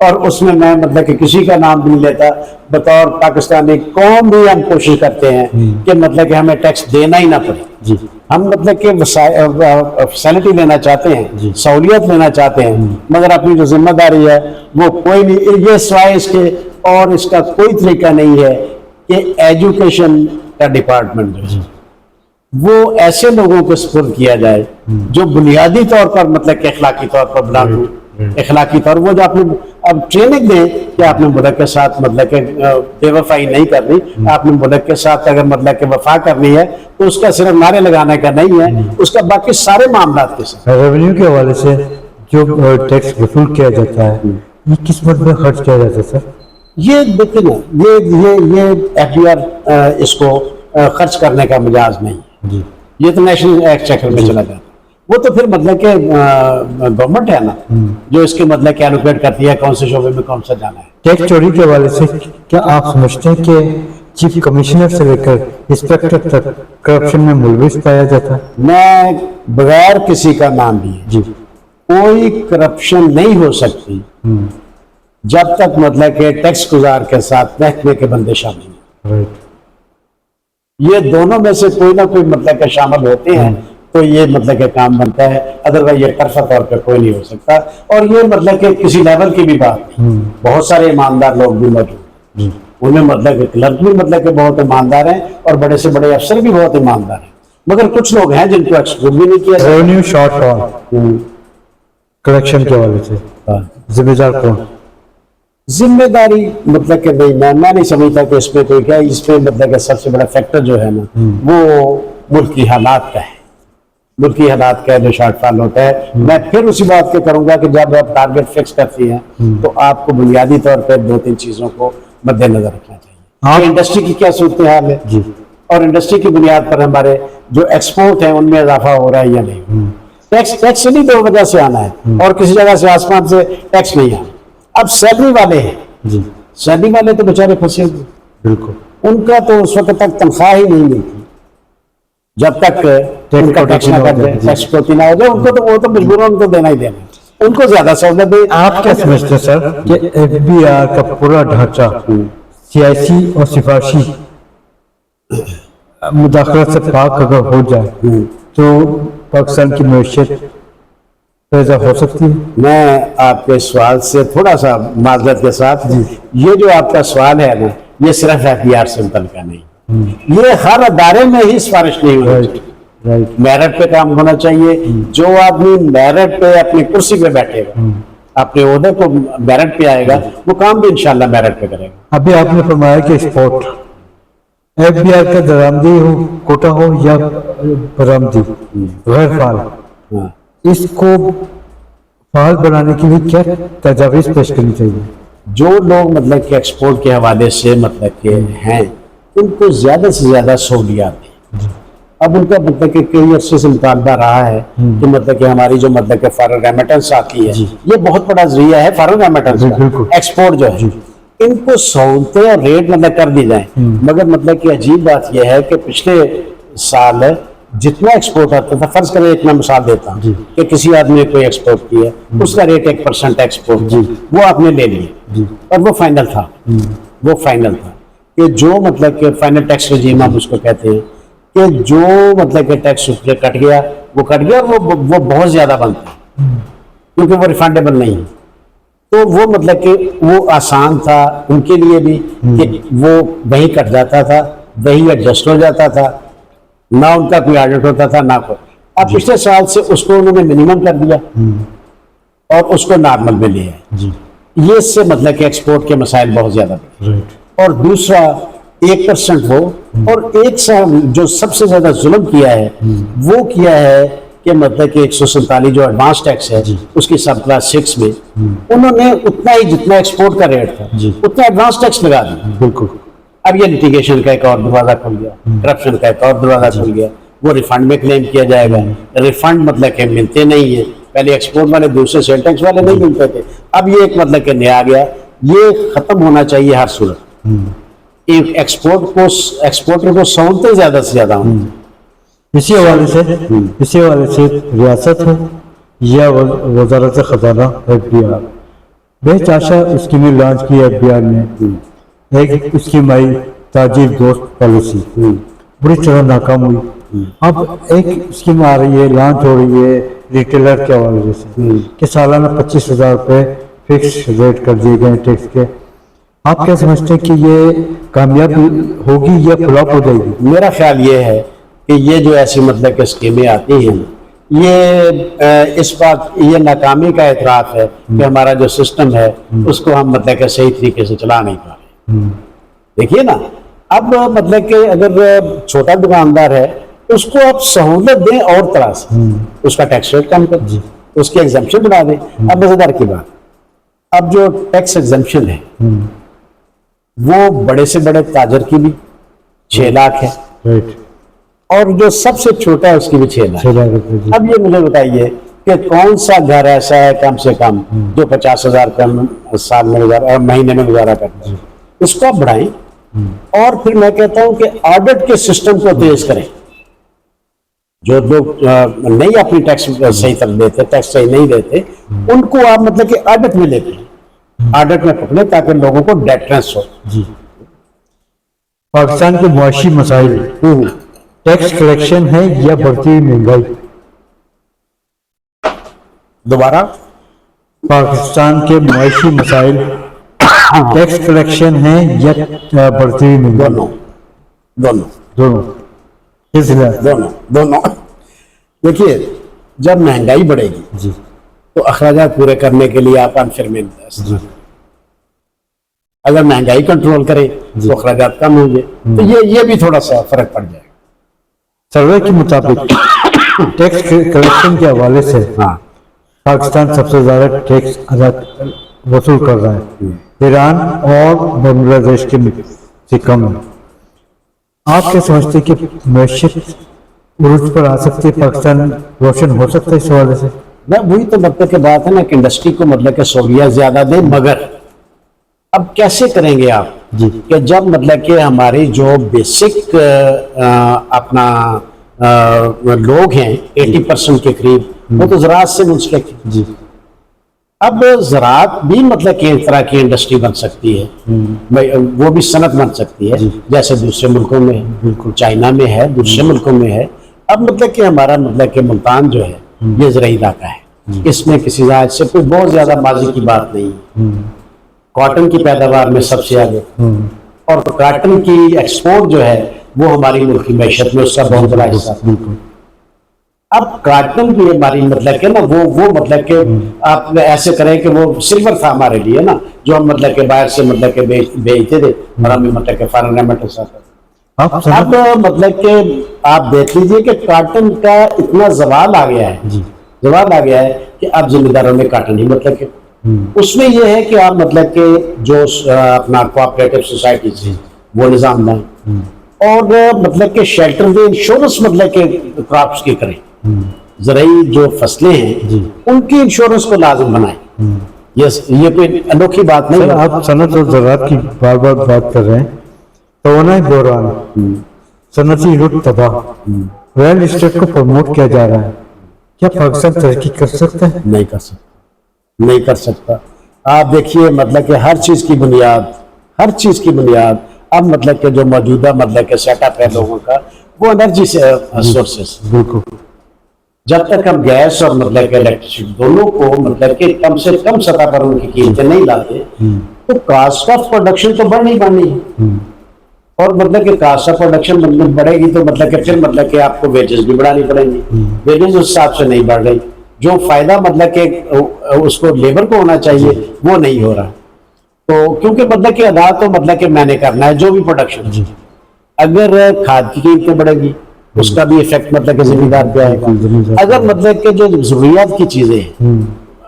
اور اس میں میں مطلب کہ کسی کا نام بھی نہیں لیتا. بطور پاکستانی قوم بھی ہم کوشش کرتے ہیں کہ مطلب کہ ہمیں ٹیکس دینا ہی نہ پڑے. جی ہم مطلب کہ فیسلٹی لینا چاہتے ہیں, سہولیت لینا چاہتے ہیں, مگر اپنی جو ذمہ داری ہے وہ کوئی نہیں. یہ سوائے اس کے اور اس کا کوئی طریقہ نہیں ہے کہ ایجوکیشن کا ڈپارٹمنٹ جو ہے وہ ایسے لوگوں کو سپرد کیا جائے جو بنیادی طور پر مطلب کہ اخلاقی طور پر بلانڈ ہو, اخلاقی طور وہ جو آپ نے اب ٹریننگ دیں کہ آپ نے ملک کے ساتھ مطلب کہ بے وفائی نہیں کرنی, آپ نے ملک کے ساتھ اگر مطلب کہ وفا کرنی ہے تو اس کا صرف نعرے لگانے کا نہیں ہے, اس کا باقی سارے معاملات کے ساتھ. ریونیو کے حوالے سے جو ٹیکس وصول کیا جاتا ہے یہ کس مد میں خرچ کیا جاتا ہے سر؟ یہ دیکھیں نا, یہ ایف ڈی آر اس کو خرچ کرنے کا مجاز نہیں ہے. جی یہ تو نیشنل ایکسچیکر میں چلا جاتا ہے. وہ تو پھر مطلب کہ گورنمنٹ ہے نا جو اس کے مطلب کہ الوکیٹ کرتی ہے کون سے شعبے میں کون سا جانا ہے. ٹیکس چوری کے حوالے سے کیا آپ سمجھتے ہیں کہ چیف کمشنر سے لے کر انسپیکٹر تک کرپشن میں ملوث پایا جاتا ہے؟ میں بغیر کسی کا نام لیے جی کوئی کرپشن نہیں ہو سکتی جب تک مطلب کہ ٹیکس گزار کے ساتھ محکمے کے بندے شامل ہیں. رائٹ. یہ دونوں میں سے کوئی نہ کوئی مطلب کہ شامل ہوتے ہیں تو یہ مطلب کہ کام بنتا ہے, ادروائز یہ طرفہ طور پہ کوئی نہیں ہو سکتا. اور یہ مطلب کہ کسی لیول کی بھی بات نہیں, بہت سارے ایماندار لوگ بھی موجود ہیں, ان میں مطلب کہ کلرک بھی مطلب کہ بہت ایماندار ہیں اور بڑے سے بڑے افسر بھی بہت ایماندار ہیں, مگر کچھ لوگ ہیں جن کو ایکسکلوڈ بھی نہیں کیا. ریونیو شارٹ فال کلیکشن کے حوالے سے ذمہ دار کون؟ ذمہ داری مطلب کہ نہیں, میں نہیں سمجھتا کہ اس پہ کوئی کیا. اس پہ مطلب کہ سب سے بڑا فیکٹر جو ہے نا وہ ملکی حالات کا ہے, ملکی حالات کا جو شارٹ فال ہوتا ہے. میں پھر اسی بات پہ کروں گا کہ جب آپ ٹارگیٹ فکس کرتی ہیں تو آپ کو بنیادی طور پہ 2-3 چیزوں کو مد نظر رکھنا چاہیے. انڈسٹری کی کیا صورتحال ہے اور انڈسٹری کی بنیاد پر ہمارے جو ایکسپورٹ ہیں ان میں اضافہ ہو رہا ہے یا نہیں. ٹیکس نہیں 2 وجہ سے آنا ہے اور کسی جگہ سے آسمان سے ٹیکس نہیں آنا. اب سیلری والے ہیں, سیلری والے تو بیچارے پھنسے ہوئے, بالکل ان کا تو اس وقت تک تنخواہ ہی نہیں ملتی جب تک ان کا ٹیکس نہ کر دیں, ٹیکس کٹوتی نہ ہو جائے. ان کو تو وہ تو مجبور ان کو دینا ہی دینا, ان کو زیادہ سہولت دے. آپ کیا سمجھتے ہیں سر کہ ایف بی آر کا پورا ڈھانچہ سیاسی اور سفارشی مداخلت سے پاک اگر ہو جائے تو پاکستان کی معیشت پیدا ہو سکتی ہے؟ میں آپ کے سوال سے تھوڑا سا معذرت کے ساتھ, یہ جو آپ کا سوال ہے نا یہ صرف ایف بی آر سے متعلق نہیں, یہ ہر ادارے میں ہی سفارش نہیں ہونی چاہیے. میرٹ پہ کام ہونا چاہیے. جو آدمی میرٹ پہ اپنی کرسی پہ بیٹھے گا, اپنے عہدے کو میرٹ پہ آئے گا, وہ کام بھی انشاءاللہ میرٹ پہ کرے گا. ابھی آپ نے فرمایا کہ ایکسپورٹ ایف بی آر کا درآمدی ہو کوٹا ہو یا برآمدی غیر فعال, اس کو فعال بنانے کے لیے کیا تجاویز پیش کرنی چاہیے؟ جو لوگ مطلب کہ ایکسپورٹ کے حوالے سے مطلب کہ ہیں ان کو زیادہ سے زیادہ سہولیات دیں. اب ان کا مطلب کہ کئی عرصے سے مطالبہ رہا ہے کہ مطلب کہ ہماری جو مطلب کہ فارن ریمیٹنس آتی ہے یہ بہت بڑا ذریعہ ہے فارن ریمیٹنس کا, ایکسپورٹ جو ہے, ان کو سہولتیں اور ریٹ مطلب کر دی جائیں. مگر مطلب کہ عجیب بات یہ ہے کہ پچھلے سال جتنا ایکسپورٹ آتا تھا, فرض کریں ایک میں مثال دیتا ہوں کہ کسی آدمی نے کوئی ایکسپورٹ کی ہے, اس کا ریٹ 1% ایکسپورٹ وہ آپ نے لے لیا اور وہ فائنل تھا, وہ فائنل تھا کہ جو مطلب کہ فائنل ٹیکس رجیم ہم اس کو کہتے ہیں کہ جو مطلب کہ ٹیکس اس پہ کٹ گیا وہ کٹ گیا, اور وہ بہت زیادہ بنتا کیونکہ وہ ریفنڈیبل نہیں ہے. تو وہ مطلب کہ وہ آسان تھا ان کے لیے بھی کہ وہ وہیں کٹ جاتا تھا, وہیں ایڈجسٹ ہو جاتا تھا, نہ ان کا کوئی آڈٹ ہوتا تھا نہ کوئی. اب پچھلے سال سے اس کو انہوں نے منیمم کر دیا اور اس کو نارمل میں لیا ہے. یہ اس سے مطلب کہ ایکسپورٹ کے مسائل بہت زیادہ ہیں. اور دوسرا 1% وہ, اور ایک جو سب سے زیادہ ظلم کیا ہے وہ کیا ہے کہ مطلب کہ 147 جو ایڈوانس ٹیکس ہے اس کی سب کلاس 6 میں انہوں نے اتنا ہی جتنا ایکسپورٹ کا ریٹ تھا اتنا ایڈوانس ٹیکس لگا دیا. بالکل. اب یہ لٹیگیشن کا ایک اور دروازہ کھل گیا, کرپشن کا ایک اور دروازہ کھل گیا. وہ ریفنڈ میں کلیم کیا جائے گا. ریفنڈ مطلب کہ ملتے نہیں ہیں, پہلے ایکسپورٹ والے دوسرے سیل ٹیکس والے نہیں ملتے تھے, اب یہ ایک مطلب کہ نیا گیا. یہ ختم ہونا چاہیے ہر صورت. ایکسپورٹر کو سہولتیں زیادہ سے زیادہ ہوں. اسی حوالے سے ریاست ہو یا وزارت خزانہ ایف بی آر بے چاشا اسکیمیں لانچ کی FBI نے. ایک اسکیمائی تاجر دوست پالیسی بری طرح ناکام ہوئی. اب ایک اسکیم آ رہی ہے، لانچ ہو رہی ہے ریٹیلر کے حوالے سے کہ سالانہ 25,000 روپے فکس ریٹ کر دیے گئے ٹیکس کے. آپ کیا سمجھتے ہیں کہ یہ کامیاب ہوگی یا فلاپ ہو جائے گی؟ میرا خیال یہ ہے کہ یہ جو ایسی مطلب کہ اسکیمیں آتی ہیں یہ اس بات یہ ناکامی کا اعتراف ہے کہ ہمارا جو سسٹم ہے اس کو ہم مطلب کہ صحیح طریقے سے چلا نہیں پا رہے. دیکھیے نا، اب مطلب کہ اگر چھوٹا دکاندار ہے اس کو آپ سہولت دیں اور طرح سے، اس کا ٹیکس ریٹ کم کر دیں، اس کی ایگزمپشن بنا دیں. اب مزیدار کی بات، اب جو ٹیکس ایگزمپشن ہے وہ بڑے سے بڑے تاجر کی بھی 6 لاکھ ہے اور جو سب سے چھوٹا ہے اس کی بھی 6 لاکھ. اب یہ مجھے بتائیے کہ کون سا گھر ایسا ہے کم سے کم جو 50,000 کا سال میں گزارا مہینے میں گزارا کرتا ہے؟ اس کو آپ بڑھائیں اور پھر میں کہتا ہوں کہ آڈٹ کے سسٹم کو تیز کریں. جو لوگ نہیں اپنی ٹیکس صحیح طرح دیتے، ٹیکس صحیح نہیں دیتے، ان کو آپ مطلب کہ آڈٹ میں لیتے ہیں، آڈٹ میں پکڑیں تاکہ لوگوں کو ڈیٹرنس ہو. پاکستان کے معاشی مسائل، ٹیکس کلیکشن ہے یا بڑھتی ہوئی مہنگائی؟ دوبارہ، پاکستان کے معاشی مسائل ٹیکس کلیکشن ہے یا بڑھتی ہوئی مہنگائی؟ دونوں. دونوں. دیکھیے، جب مہنگائی بڑھے گی تو اخراجات پورے کرنے کے لیے آپ انفرمنٹ، اگر مہنگائی کنٹرول کرے تو اخراجات کم ہوں گے، تو یہ بھی تھوڑا سا فرق پڑ جائے گا. سروے کے مطابق ٹیکس کلیکشن کے حوالے سے پاکستان سب سے زیادہ ٹیکس وصول کر رہا ہے، ایران اور بنگلہ دیش کے سے کم ہے. آپ کیا سمجھتے ہیں کہ معیشت عروج پر آ سکتی ہے، پاکستان روشن ہو سکتا ہے اس حوالے سے؟ وہی تو مطلب کہ بات ہے نا کہ انڈسٹری کو مطلب کہ سہولیات زیادہ دیں، مگر اب کیسے کریں گے آپ کہ جب مطلب کہ ہماری جو بیسک اپنا لوگ ہیں 80% کے قریب وہ تو زراعت سے منسلک ہے. اب زراعت بھی مطلب کہ ایک طرح کی انڈسٹری بن سکتی ہے، وہ بھی صنعت بن سکتی ہے جیسے دوسرے ملکوں میں ہے، چائنا میں ہے، دوسرے ملکوں میں ہے. اب مطلب کہ ہمارا مطلب کہ ملتان جو ہے یہ زرعی علاقہ ہے، اس میں کسی ذات سے کوئی بہت زیادہ ماضی کی بات نہیں ہے. کاٹن کی پیداوار میں سب سے آگے، اور کاٹن کی ایکسپورٹ جو ہے وہ ہماری ملک کی معیشت میں اس کا بہت بڑا حصہ ہے. اب کاٹن کی ہماری مطلب کہ نا وہ مطلب کہ آپ ایسے کریں کہ وہ سلور تھا ہمارے لیے نا، جو ہم مطلب کہ باہر سے مطلب کہ بیچتے تھے اور ہمیں مطلب کہ فارن ریمیٹنس آتا تھا. اب مطلب کہ آپ دیکھ لیجئے کہ کاٹن کا اتنا زوال آ گیا ہے کہ اب ذمہ داروں میں کاٹن ہی مطلب کہ اس میں یہ ہے کہ آپ مطلب کہ جو اپنا کوآپریٹو سوسائٹیز ہیں وہ نظام لائیں اور مطلب کہ شیلٹر دیں، انشورنس مطلب کہ کراپس کی کریں، زرعی جو فصلیں ہیں ان کی انشورنس کو لازم بنائیں. یہ کوئی انوکھی بات نہیں ہے. آپ صنعت اور زراعت کی بار بار بات کر رہے ہیں، توانائی بحران، صنعتی لوٹ تباہ، ریئل اسٹیٹ کو پروموٹ کیا جا رہا ہے، کیا پاکستان ترقی کر سکتا ہے؟ نہیں کر سکتا. آپ دیکھیے مطلب کہ ہر چیز کی بنیاد اب مطلب کہ جو موجودہ مطلب کہ سیٹ اپ ہے لوگوں کا وہ انرجی سے سورسز. جب تک ہم گیس اور مطلب کہ الیکٹرسٹی دونوں کو مطلب کہ کم سے کم سطح پر ان کی قیمتیں نہیں لاتے تو کاسٹ آف پروڈکشن تو بڑھنی ہے. اور مطلب کہ کاسٹ آف پروڈکشن بڑھے گی تو مطلب کہ پھر مطلب کہ آپ کو ویجز بھی بڑھانی پڑیں گی. ویجز اس حساب سے نہیں بڑھ رہی، جو فائدہ مطلب کہ اس کو لیبر کو ہونا چاہیے وہ نہیں ہو رہا. تو کیونکہ مطلب کہ ادا تو مطلب کہ میں نے کرنا ہے جو بھی پروڈکشن، اگر کھاد کی قیمتیں بڑھے گی اس کا بھی ایفیکٹ مطلب کہ ذمہ دار پہ آئے گا. اگر مطلب کہ جو ضروریات کی چیزیں ہیں،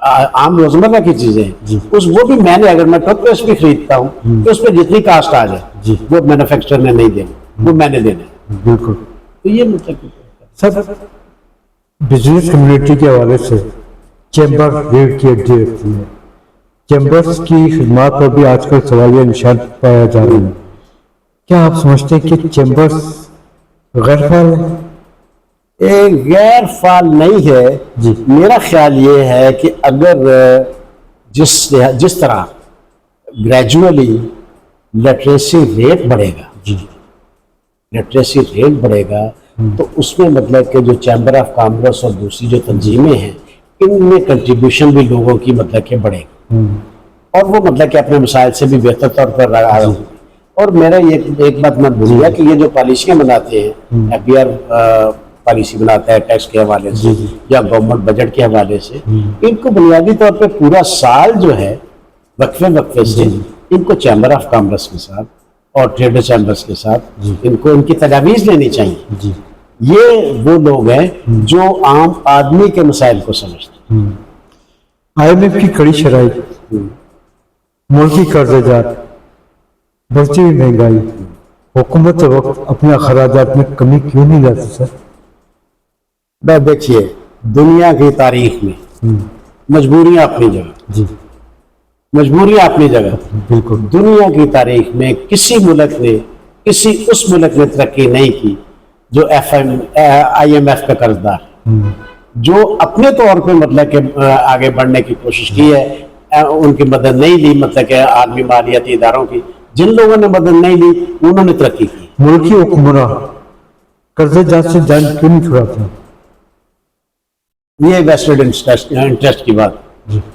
عام روزمرہ کی چیزیں ہیں، وہ بھی میں نے اگر میں ٹوتھ پیسٹ بھی خریدتا ہوں تو اس پہ جتنی کاسٹ آ جائے وہ مینوفیکچرر نے نہیں دینا، وہ میں نے دینا. بالکل. تو یہ مطلب سر بزنس کمیونٹی کے حوالے سے چیمبر ریڑھ کی ہڈی رکھتی ہے، چیمبرز کی خدمات پر بھی آج کل سوالیہ نشان پایا جا رہا ہے. کیا آپ سمجھتے ہیں کہ چیمبرز غیر فعال ہے؟ غیر فعال نہیں ہے. میرا خیال یہ ہے کہ اگر جس طرح گریجولی لٹریسی ریٹ بڑھے گا، جی لٹریسی ریٹ بڑھے گا تو اس میں مطلب کہ جو چیمبر آف کامرس اور دوسری جو تنظیمیں ہیں ان میں کنٹریبیوشن بھی لوگوں کی مطلب کہ بڑھے گا اور وہ مطلب کہ اپنے مسائل سے بھی بہتر طور پر رہا ہوں۔ اور میرا ایک بات مت بھولیے کہ یہ جو پالیسیاں بناتے ہیں، ایف بی آر پالیسی بناتا ہے ٹیکس کے حوالے سے یا گورنمنٹ بجٹ کے حوالے سے، ان کو بنیادی طور پہ پورا سال جو ہے وقفے سے ان کو چیمبر آف کامرس کے ساتھ اور ٹریڈر چیمبرس کے ساتھ ان کو ان کی تجاویز لینی چاہیے۔ یہ وہ لوگ ہیں جو عام آدمی کے مسائل کو سمجھتے ہیں۔ IMF کی کڑی شرائط، ملکی قرض جات، بڑھتی ہوئی مہنگائی، حکومت وقت اپنے اخراجات میں کمی کیوں نہیں لاتی سر؟ دیکھیے دنیا کی تاریخ میں مجبوریاں اپنی جگہ، جی مجبوریاں اپنی جگہ، بالکل دنیا کی تاریخ میں کسی ملک نے اس ملک نے ترقی نہیں کی جو IMF کا قرض دار ہے، جو اپنے طور پہ مطلب کہ آگے بڑھنے کی کوشش کی ہے، ان کی مدد نہیں لی مطلب کہ عالمی مالیاتی اداروں کی، جن لوگوں نے مدد نہیں لی انہوں نے ترقی کی۔ ملکی حکمراں قرض جات سے جان کیوں نہیں چھڑاتے ہیں؟ یہ ویسٹڈ انٹرسٹ کی بات،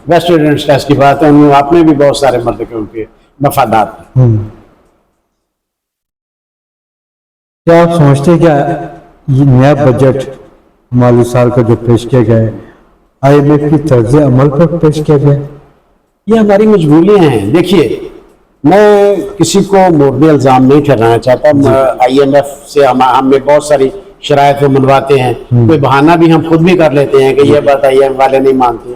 ویسٹڈ انٹرسٹ کی بات ہے، انہوں آپ نے بھی بہت سارے مطلب کہ ان کے مفادات ہیں۔ کیا آپ سمجھتے ہیں کہ یہ نیا بجٹ مالی سال کا جو پیش کیا گیا ہے IMF کی طرز عمل پر پیش کیا گیا ہے؟ یہ ہماری مجبوریاں ہیں۔ دیکھیے میں کسی کو موردی الزام نہیں ٹھہرانا چاہتا، IMF سے ہمیں بہت ساری شرائط وہ منواتے ہیں، کوئی بہانہ بھی ہم خود بھی کر لیتے ہیں کہ یہ بات IMF والے نہیں مانتے،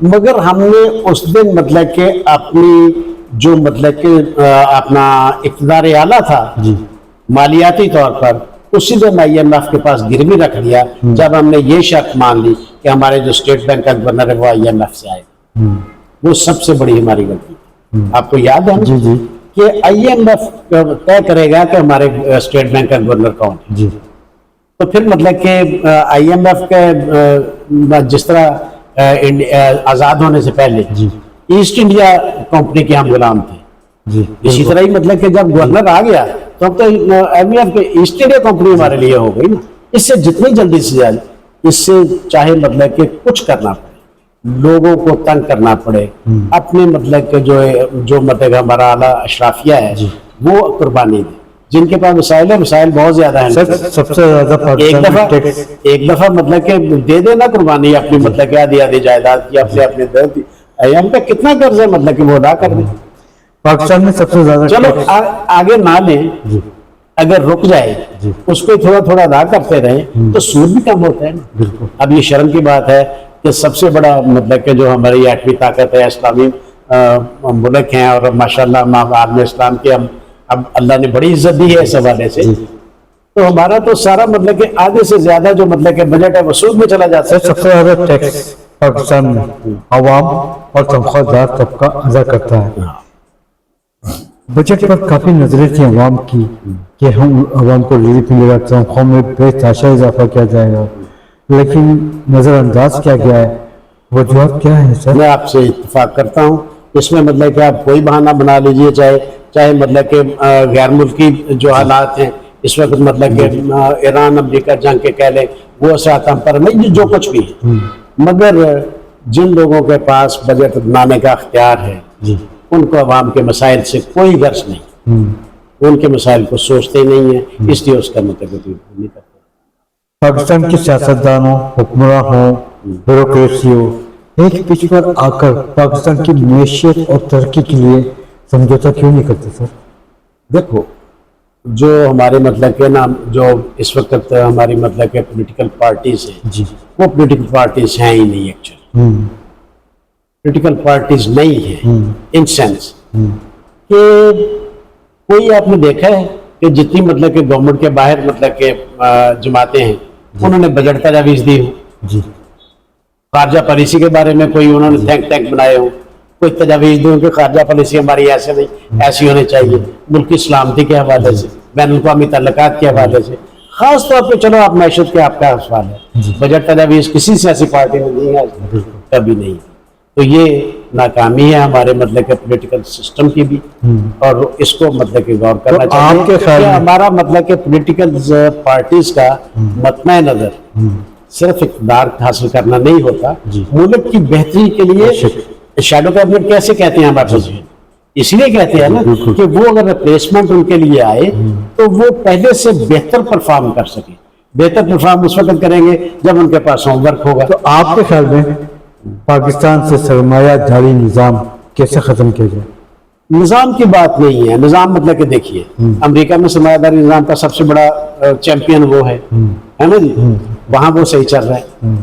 مگر ہم نے اس دن مطلب کہ اپنی جو مطلب کہ اپنا اقتدار اعلیٰ تھا مالیاتی طور پر، اسی دن IMF کے پاس گروی رکھ لیا جب ہم نے یہ شرط مان لی کہ ہمارے جو اسٹیٹ بینک کا گورنر ہے وہ IMF سے آئے گا۔ وہ سب سے بڑی ہماری غلطی، آپ کو یاد ہے کہ IMF طے کرے گا کہ ہمارے اسٹیٹ بینک کا گورنر کون ہے، تو پھر مطلب کہ IMF کے جس طرح آزاد ہونے سے پہلے ایسٹ انڈیا کمپنی کے ہم غلام تھے، اسی طرح ہی مطلب کہ جب گورنر آ گیا تو اب تو IMF کے ایسٹ انڈیا کمپنی ہمارے لیے ہو گئی نا۔ اس سے جتنی جلدی سے جائے، اس سے چاہے مطلب کہ کچھ کرنا پڑے، لوگوں کو تنگ کرنا پڑے، اپنے مطلب کہ جو مطلب ہمارا اعلیٰ اشرافیہ ہے وہ قربانی دے، جن کے پاس مسائل ہے، مسائل بہت زیادہ ہیں، سب سے زیادہ ایک دفعہ مطلب کہ دے دینا قربانی اپنی مطلب کہ آدھی جائیداد کی، اپنے درد کی۔ ہم کا کتنا قرض ہے مطلب کہ وہ ادا کر دیں۔ پاکستان میں سب سے زیادہ چلو آگے نہ لیں، اگر رک جائے اس کو تھوڑا تھوڑا ادا کرتے رہیں تو سود بھی کم ہوتا ہے نا۔ اب یہ شرم کی بات ہے کہ سب سے بڑا مطلب کہ جو ہماری ایٹمی طاقت ہے، اسلامی ملک ہیں اور ماشاءاللہ عالم اسلام کے ہم اب اللہ نے بڑی عزت دی ہے اس حوالے سے، تو ہمارا تو سارا مطلب کہ آدھے سے زیادہ جو مطلب کہ بجٹ ہے وہ سود میں چلا جاتا ہے۔ سب سے زیادہ ٹیکس پاکستان میں عوام اور تنخواہ دار طبقہ ادا کرتا ہے۔ بجٹ پر کافی نظریں تھیں عوام کی کہ ہم عوام کو ریلیف ملے گا، تنخواہ میں بے تحاشا اضافہ کیا جائے گا، لیکن نظر انداز کیا گیا ہے۔ وجوہات کیا ہے سر؟ میں آپ سے اتفاق کرتا ہوں، اس میں مطلب کہ آپ کوئی بہانہ بنا لیجئے، چاہے مطلب کہ غیر ملکی جو حالات ہیں اس وقت مطلب کہ ایران امریکہ جنگ کے کہہ لیں، وہ اثرات ہم پر نہیں، جو کچھ بھی ہے، مگر جن لوگوں کے پاس بجٹ بنانے کا اختیار ہے ان کو عوام کے مسائل سے کوئی غرض نہیں، ان کے مسائل کو سوچتے نہیں ہیں، اس لیے اس کا مطلب نہیں کرتے۔ پاکستان کے سیاستدانوں، حکمراں ہوں، بیوروکریسی ہو، ایک پچ پر آ کر پاکستان کی معیشت اور ترقی کے لیے سمجھوتہ کیوں نہیں کرتے سر؟ دیکھو جو ہمارے مطلب کہ نا جو اس وقت ہماری مطلب کہ پولیٹیکل پارٹیز ہیں وہ پولیٹیکل پارٹیز ہیں ہی نہیں، ایکچولی پولیٹیکل پارٹیز نہیں ہیں ان سینس کہ کوئی آپ نے دیکھا ہے کہ جتنی مطلب کہ گورنمنٹ کے باہر مطلب کہ جماعتیں ہیں انہوں نے بجٹ تجاویز دی ہوں، خارجہ پالیسی کے بارے میں کوئی انہوں نے تھینک ٹینک بنائے ہوں، کوئی تجاویز دوں کہ خارجہ پالیسی ہماری ایسے نہیں، ایسی ہونی چاہیے، ملکی سلامتی کے حوالے سے، بین الاقوامی تعلقات کے حوالے سے، خاص طور پہ چلو آپ معیشت کے آپ کا سوال ہے، بجٹ تجاویز کسی سیاسی پارٹی میں نہیں ہے، کبھی نہیں، تو یہ ناکامی ہے ہمارے مطلب کہ پولیٹیکل سسٹم کی بھی، اور اس کو مطلب کہ غور کرنا تو آپ کے چاہیے خیال کہ میں ہمارا مطلب کہ پولیٹیکل پارٹیز کا مطمع نظر صرف اقتدار حاصل کرنا نہیں ہوتا، ملک کی بہتری کے لیے شیڈو کیبنٹ کیسے کہتے ہیں ہمارے پاس، اسی لیے کہتے ہیں نا کہ وہ اگر ریپلیسمنٹ ان کے لیے آئے تو وہ پہلے سے بہتر پرفارم کر سکے. بہتر پرفارم اس وقت کریں گے جب ان کے پاس ہوم ورک ہوگا. تو آپ کے خیال میں پاکستان سے سرمایہ جاری نظام کیسے ختم کیا جائے؟ نظام کی بات نہیں ہے، نظام مطلب کہ دیکھیے امریکہ میں سرمایہ داری نظام کا سب سے بڑا چیمپئن وہ ہے نا جی، وہاں وہ صحیح چل رہا ہے.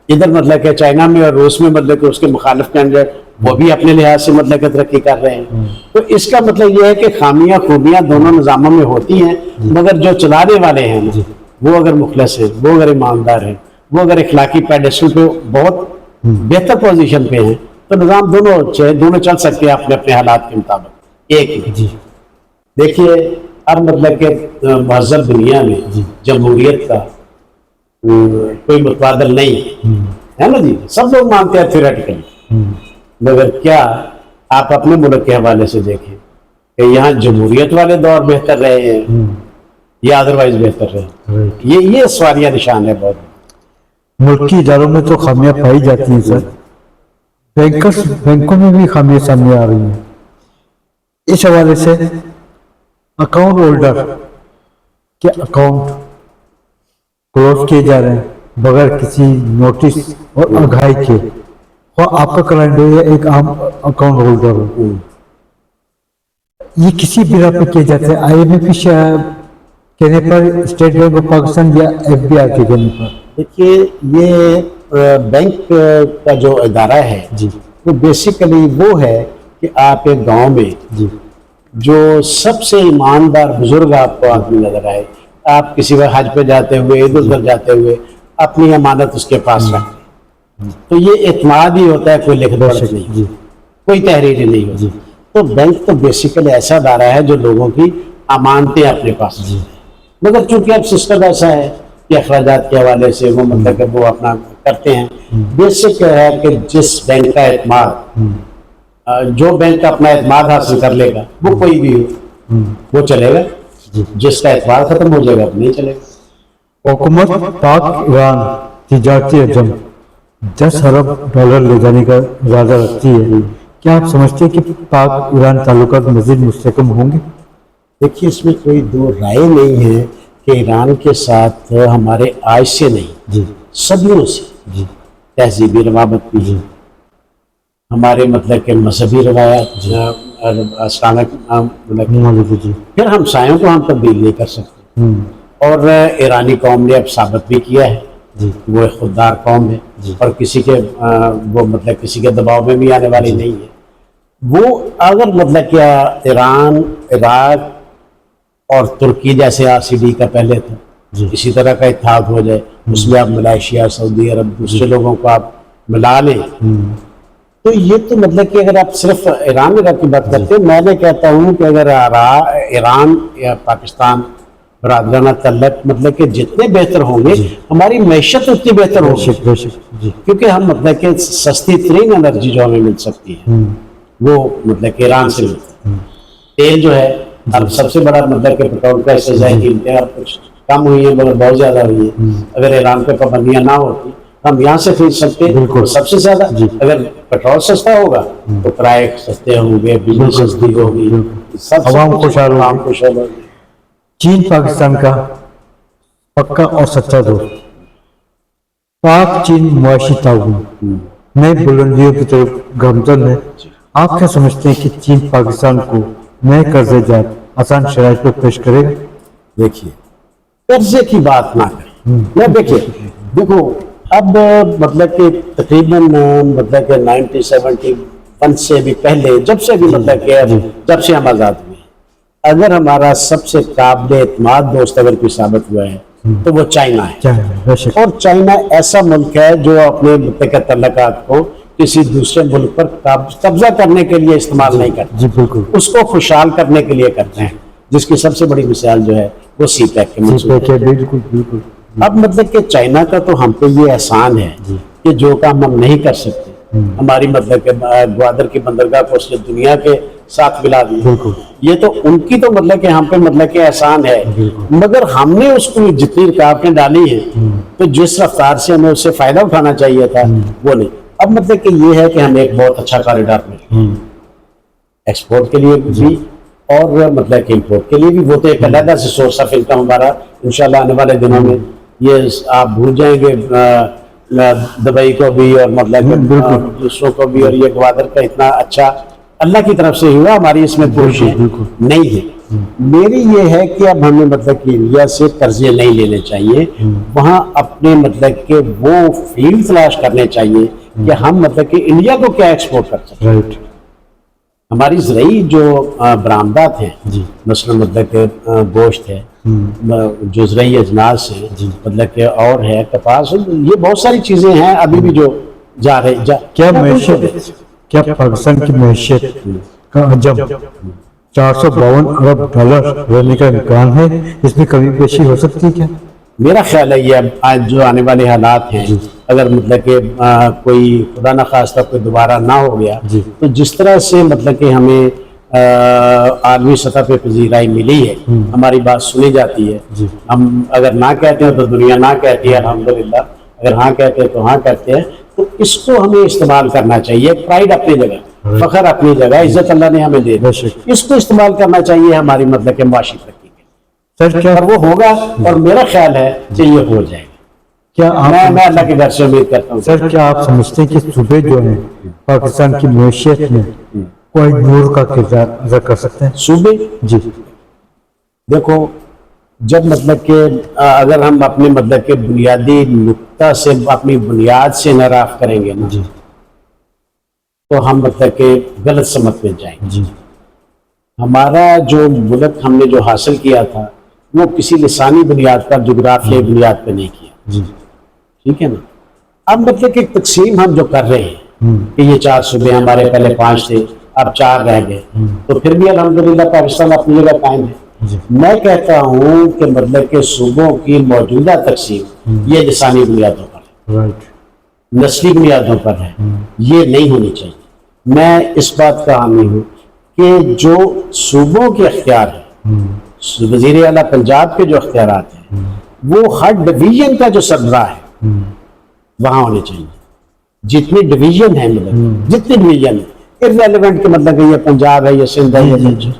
ادھر مطلب کہ چائنا میں اور روس میں مطلب کہ اس کے مخالف کینڈیڈیٹ وہ بھی اپنے لحاظ سے مطلب کہ ترقی کر رہے ہیں. تو اس کا مطلب یہ ہے کہ خامیاں خوبیاں دونوں نظاموں میں ہوتی ہیں، مگر جو چلانے والے ہیں وہ اگر مخلص ہیں، وہ اگر ایماندار ہیں، وہ اگر اخلاقی پیڈسٹل پہ بہت بہتر پوزیشن پہ ہیں تو نظام دونوں اچھے ہیں، دونوں چل سکتے ہیں اپنے اپنے حالات کے مطابق. ایک ہی دیکھیے اب مطلب کہ مہذب دنیا میں جمہوریت کا کوئی متبادل نہیں ہے نا جی، سب لوگ مانتے ہیں تھیوریٹیکلی، مگر کیا آپ اپنے ملک کے حوالے سے دیکھیں کہ یہاں جمہوریت والے دور بہتر رہے ہیں یا ادروائز بہتر رہے؟ یہ سوالیہ نشان ہے بہت. ملکی اداروں میں تو خامیاں پائی جاتی ہیں سر، بینکوں میں بھی خامیاں سامنے آ رہی ہیں. اس حوالے سے اکاؤنٹ ہولڈر کے اکاؤنٹ کلوز کیے جا رہے ہیں بغیر کسی نوٹس اور آگاہی کے، اور آپ کا کلائنٹ ہو یا ایک عام اکاؤنٹ ہولڈر ہو، یہ کسی بنا پہ کیے جاتے ہیں؟ آئی ایم ایف کہنے پر، اسٹیٹ بینک آف پاکستان یا ایف بی آئی کے کہنے پر؟ دیکھیے یہ بینک کا جو ادارہ ہے وہ بیسیکلی وہ ہے کہ آپ ایک گاؤں میں جو سب سے ایماندار بزرگ آپ کو آدمی نظر آئے، آپ کسی وقت حج پہ جاتے ہوئے ادھر ادھر جاتے ہوئے اپنی امانت اس کے پاس رکھتے ہیں، تو یہ اعتماد ہی ہوتا ہے، کوئی لکھت پڑھت نہیں، کوئی تحریر ہی نہیں ہوتی. تو بینک تو بیسیکلی ایسا ادارہ ہے جو لوگوں کی امانتیں اپنے پاس رکھتے ہیں. مگر چونکہ اب سسٹم ایسا ہے کہ اخراجات کے حوالے سے وہ مطلب کہ وہ اپنا کرتے ہیں. بیسک ہے کہ جس بینک کا اعتماد، جو بینک اپنا اعتماد حاصل کر لے گا وہ کوئی بھی ہو وہ چلے گا، جس کا اعتماد ختم ہو جائے گا نہیں چلے گا. حکومت پاک ایران تجارتی حجم 10 ارب ڈالر لے جانے کا ارادہ رکھتی ہے. کیا آپ سمجھتے ہیں کہ پاک ایران تعلقات مزید مستحکم ہوں گے؟ دیکھیے اس میں کوئی دو رائے نہیں ہے کہ ایران کے ساتھ ہمارے آج سے نہیں صدیوں سے تہذیبی روابط بھی ہیں، ہمارے مطلب کہ مذہبی روایات پھر ہمسایوں کو ہم تبدیل نہیں کر سکتے. اور ایرانی قوم نے اب ثابت بھی کیا ہے وہ ایک خوددار قوم ہے اور کسی کے وہ مطلب کسی کے دباؤ میں بھی آنے والی نہیں ہے. وہ اگر مطلب کیا ایران، عراق اور ترکی جیسے RCD کا پہلے تھا اسی طرح کا اتحاد ہو جائے، اس میں آپ ملائیشیا، سعودی عرب، دوسرے لوگوں کو آپ ملا لیں، تو یہ تو مطلب کہ اگر آپ صرف ایران عراق کی بات کرتے ہیں، میں نے کہتا ہوں کہ اگر ایران یا پاکستان برادرانہ تعلق مطلب کہ جتنے بہتر ہوں گے ہماری معیشت اتنی بہتر ہوگی، کیونکہ ہم مطلب کہ سستی ترین انرجی جو ہمیں مل سکتی ہے وہ مطلب کہ ایران سے ملتی ہے. تیل جو ہے اب سب سے بڑا مطلب کہ پیٹرول کا سزائے قیمتیں اب کچھ کم ہوئی ہیں مگر بہت زیادہ ہوئی ہیں. اگر ایران پہ پابندیاں نہ ہوتی ہم یہاں سے خرید سکتے ہیں سب سے زیادہ. اگر پیٹرول سستا ہوگا تو کرائے سستے ہوں گے، بجلی سستی ہوگی، عوام خوشحال ہوگی. چین پاکستان کا پکا اور سچا دوست، پاک چین معاشی تعاون نئی بلندیوں کی طرف گامزن ہے. آپ کیا سمجھتے ہیں کہ چین پاکستان کو نئے قرضے جات آسان شرائط پر پیش کرے گا؟ دیکھیے قرضے کی بات نہ کریں، میں دیکھو اب مطلب کہ تقریباً مطلب کہ 1971 سے بھی پہلے جب سے بھی مطلب کہ جب سے ہم آزاد ہوئے، اگر ہمارا سب سے قابل اعتماد دوست اگر کوئی ثابت ہوا ہے تو وہ چائنا ہے. اور چائنا ایسا ملک ہے جو اپنے مطلب کہ تعلقات کو کسی دوسرے ملک پر قبضہ کرنے کے لیے استعمال نہیں کرتا، اس کو خوشحال کرنے کے لیے کرتے ہیں، جس کی سب سے بڑی مثال جو ہے وہ سی پیک کے منصوبے. اب مطلب کہ چائنا کا تو ہم پہ یہ احسان ہے کہ جو کام ہم نہیں کر سکتے ہماری مطلب کہ گوادر کی بندرگاہ کو اس نے دنیا کے ساتھ ملا دیا. بالکل. یہ تو ان کی تو مطلب کہ ہم پہ مطلب کہ احسان ہے, مگر ہم نے اس کو جتنی رکاوٹیں ڈالی ہیں تو جس رفتار سے ہمیں اس سے فائدہ اٹھانا چاہیے تھا وہ نہیں. اب مطلب کہ یہ ہے کہ ہمیں ایک بہت اچھا کاریڈور مل ایکسپورٹ کے لیے بھی اور مطلب کہ امپورٹ کے لیے بھی. وہ تو ایک علیحدہ سے سورس آف انکم ہمارا انشاءاللہ آنے والے دنوں میں, یہ آپ بھول جائیں گے دبئی کو بھی اور مطلب کہ دوسروں کو بھی, اور یہ گوادر کا اتنا اچھا اللہ کی طرف سے ہوا, ہماری اس میں کوشش نہیں ہے. میری یہ ہے کہ اب ہمیں مطلب کہ انڈیا سے قرضے نہیں لینے چاہیے, وہاں اپنے مطلب کہ وہ فیلڈ تلاش کرنے چاہیے کہ ہم مطلب کہ انڈیا کو کیا ایکسپورٹ کر سکتے ہیں. ہماری زرعی جو برآمدات ہیں مثلا مطلب کہ گوشت ہے, جو زرعی اجناس ہیں مطلب کہ اور ہے کپاس, یہ بہت ساری چیزیں ہیں ابھی بھی جو جا رہے. کیا معیشت, کیا پاکستان کی معیشت کا حجم 452 ارب ڈالر رہنے کا امکان ہے؟ اس میں کمی بیشی ہو سکتی ہے کیا؟ میرا خیال ہے یہ آج جو آنے والے حالات ہیں اگر مطلب کہ کوئی خدا نخواستہ کوئی دوبارہ نہ ہو گیا تو جس طرح سے مطلب کہ ہمیں عالمی سطح پہ پذیرائی ملی ہے, ہماری بات سنی جاتی ہے, ہم اگر نہ کہتے ہیں تو دنیا نہ کہتی ہے الحمدللہ, اگر ہاں کہتے ہیں تو ہاں کہتے ہیں, تو اس کو ہمیں استعمال کرنا چاہیے. پرائڈ اپنی جگہ, فخر اپنی جگہ, عزت اللہ نے ہمیں دے دی, اس کو استعمال کرنا چاہیے ہماری مطلب کہ معاشی ترقی کے, اور وہ ہوگا اور میرا خیال ہے کہ یہ ہو جائے گا. کیا میں اللہ کے گھر سے امید کرتا ہوں. سر کیا آپ سمجھتے ہیں کہ صوبے جو ہیں پاکستان کی معیشت میں کوئی نور کا کردار ادا کر سکتے ہیں؟ صوبے جی دیکھو, جب مطلب کہ اگر ہم اپنے مطلب کہ بنیادی نقطہ سے اپنی بنیاد سے انحراف کریں گے نا تو ہم مطلب کہ غلط سمت میں جائیں گے. ہمارا جو ملک ہم نے جو حاصل کیا تھا وہ کسی لسانی بنیاد پر, جغرافیائی بنیاد پر نہیں کیا. ٹھیک ہے نا. اب مطلب کہ تقسیم ہم جو کر رہے ہیں کہ یہ 4 صوبے ہمارے پہلے 5 تھے اب 4 رہ گئے, تو پھر بھی الحمدللہ پاکستان اپنی جگہ قائم ہے. میں کہتا ہوں کہ مطلب کہ صوبوں کی موجودہ تقسیم یہ لسانی بنیادوں پر ہے, نسلی بنیادوں پر ہے, یہ نہیں ہونی چاہیے. میں اس بات کا حامی ہوں کہ جو صوبوں کے اختیار ہیں, وزیر اعلیٰ پنجاب کے جو اختیارات ہیں وہ ہر ڈویژن کا جو سربراہ ہے وہاں ہونے چاہیے. جتنی ڈویژن ہے مطلب جتنی ڈویژن ہے ارریلیونٹ کہ مطلب کہ یہ پنجاب ہے, یہ سندھ ہے, یہ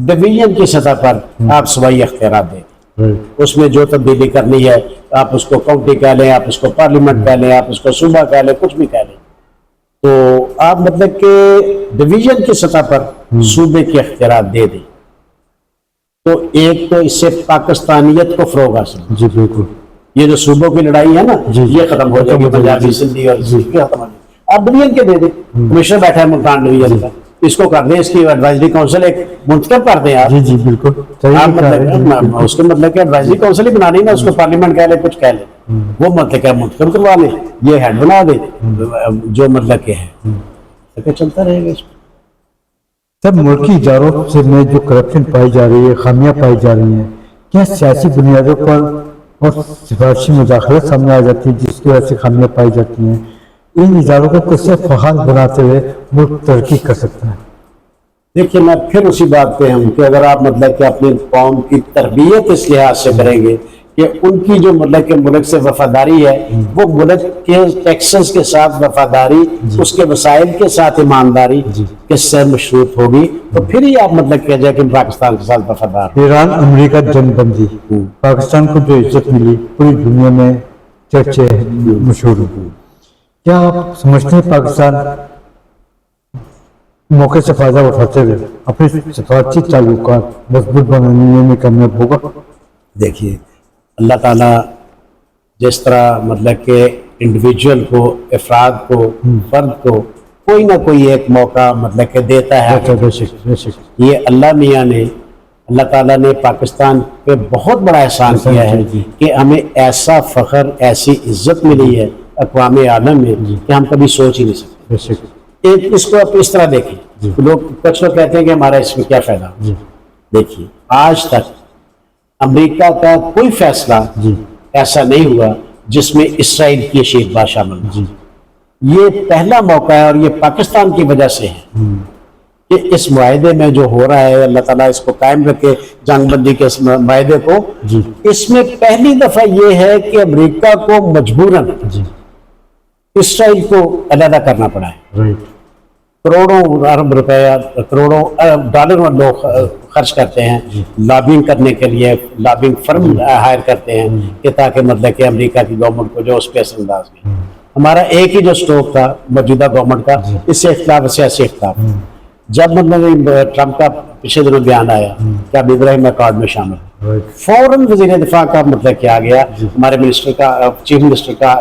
ڈویژن کی سطح پر آپ صوبائی اختیارات دیں. اس میں جو تبدیلی کرنی ہے آپ اس کو کاؤنٹی کہہ لیں, آپ اس کو پارلیمنٹ کہہ لیں, آپ اس کو صوبہ کہہ لیں, کچھ بھی کہہ لیں, تو آپ مطلب کہ ڈویژن کی سطح پر صوبے کے اختیارات دے دیں. تو ایک تو اس سے پاکستانیت کو فروغ حاصل. جی بالکل. یہ جو صوبوں کی لڑائی ہے نا یہ ختم ہو جائے گی, پنجابی سندھی اور ختم ہو جائے گی. آپ ڈویژن کے دے دیں. کمشنر بیٹھا ہے ملتان ڈویژن کا, اس کو کر دیں, اس کی ایڈوائزری کونسل ایک منتخب کر دیں آپ. جی بالکل. آپ مطلب اس کو مطلب کہ ایڈوائزری کونسل ہی بنانی نا, اس کو پارلیمنٹ کہہ لیں, کچھ کہہ لیں, وہ مطلب کہ منتخب کروا لیں, یہ ہیڈ بنا دیں جو مطلب کہ ہے, چلتا رہے گا. سب ملکی اداروں سے میں جو کرپشن پائی جا رہی ہے, خامیاں پائی جا رہی ہیں, کیا سیاسی بنیادوں پر اور سفارشی مداخلت سامنے آ جاتی ہے جس کی وجہ سے خامیاں پائی جاتی ہیں؟ ان اداروں کو کس سے فعال بناتے ہوئے ملک ترقی کر سکتا ہے؟ دیکھیے میں پھر اسی بات پہ ہوں کہ اگر آپ مطلب کہ اپنی قوم کی تربیت اس لحاظ سے کریں گے کہ ان کی جو مطلب کہ ملک سے وفاداری ہے وہ ملک کے ٹیکسز کے ساتھ وفاداری, اس کے وسائل کے ساتھ ایمانداری کس سے مشروط ہوگی, تو پھر ہی آپ مطلب کہہ جائے کہ پاکستان کے ساتھ وفادار. ایران امریکہ جنگ بندی, پاکستان کو جو عزت ملی پوری دنیا میں چرچے مشہور ہوئی. کیا آپ سمجھتے ہیں پاکستان موقع سے فائدہ اٹھاتے ہوئے اپنے سفارتی تعلقات مضبوط بنانے میں کامیاب ہوگا؟ دیکھیے اللہ تعالیٰ جس طرح مطلب کہ انڈیویجول کو, افراد کو, فرد کو کوئی نہ کوئی ایک موقع مطلب کہ دیتا ہے, یہ اللہ میاں نے, اللہ تعالیٰ نے پاکستان پہ بہت بڑا احسان کیا ہے کہ ہمیں ایسا فخر, ایسی عزت ملی ہے اقوام عالم میں کہ ہم کبھی سوچ ہی نہیں سکتے. ایک اس کو آپ اس طرح دیکھیں, لوگ کچھ لوگ کہتے ہیں کہ ہمارا اس میں کیا فائدہ. دیکھیے آج تک امریکہ کا کوئی فیصلہ ایسا نہیں ہوا جس میں اسرائیل کی شیخ شامل ہو. یہ پہلا موقع ہے اور یہ پاکستان کی وجہ سے ہے کہ اس معاہدے میں جو ہو رہا ہے اللہ تعالیٰ اس کو قائم رکھے، جنگ بندی کے اس معاہدے کو. جی اس میں پہلی دفعہ یہ ہے کہ امریکہ کو مجبوراً جی اسرائیل کو علیحدہ کرنا پڑا ہے. رائٹ. کروڑوں ارب روپیہ، کروڑوں ڈالر لوگ خرچ کرتے ہیں لابنگ کرنے کے لیے، لابنگ فرم ہائر کرتے ہیں کہ تاکہ مطلب کہ امریکہ کی گورنمنٹ کو جو اس پہ اثر انداز میں. ہمارا ایک ہی جو سٹوک تھا موجودہ گورنمنٹ کا، اس سے اختلاف، سیاسی اختلاف. جب مطلب ٹرمپ کا پچھلے دنوں بیان آیا کہ اب ابراہیم اکارڈ میں شامل ہے، فوراً وزیر دفاع کا مطلب کیا گیا، ہمارے منسٹر کا، چیف منسٹر کا،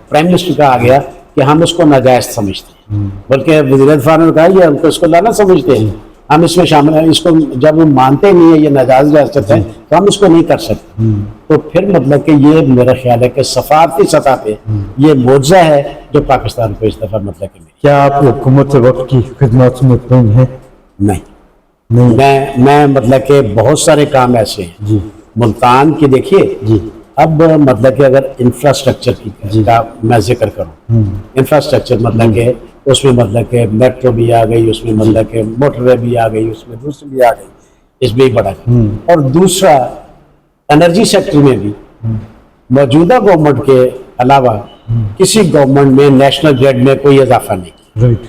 پرائم منسٹر کا آ گیا کہ ہم اس کو ناجائز سمجھتے ہیں. بلکہ وزیر دفاع نے کہا یہ ہم کو اس کو لانا سمجھتے ہیں، ہم اس میں شامل ہیں. اس کو جب ہم مانتے نہیں ہیں یہ ناجائز ریاست ہے تو ہم اس کو نہیں کر سکتے. تو پھر مطلب کہ یہ میرا خیال ہے کہ سفارتی سطح پہ یہ معجزہ ہے جو پاکستان کو اس دفعہ مطلب کہ کیا آپ حکومت وقت کی خدمات سے مطمئن ہیں؟ نہیں. میں مطلب کہ بہت سارے کام ایسے ہیں جی ملتان کی. دیکھیے جی اب مطلب کہ اگر انفراسٹرکچر کی کا میں ذکر کروں، انفراسٹرکچر مطلب کہ اس میں مطلب کہ میٹرو بھی آ گئی، اس میں مطلب کہ موٹر وے بھی آ گئی، اس میں دوسری بھی آ گئی، اس میں بڑا. اور دوسرا انرجی سیکٹر میں بھی موجودہ گورنمنٹ کے علاوہ کسی گورنمنٹ میں نیشنل گریڈ میں کوئی اضافہ نہیں. رائٹ.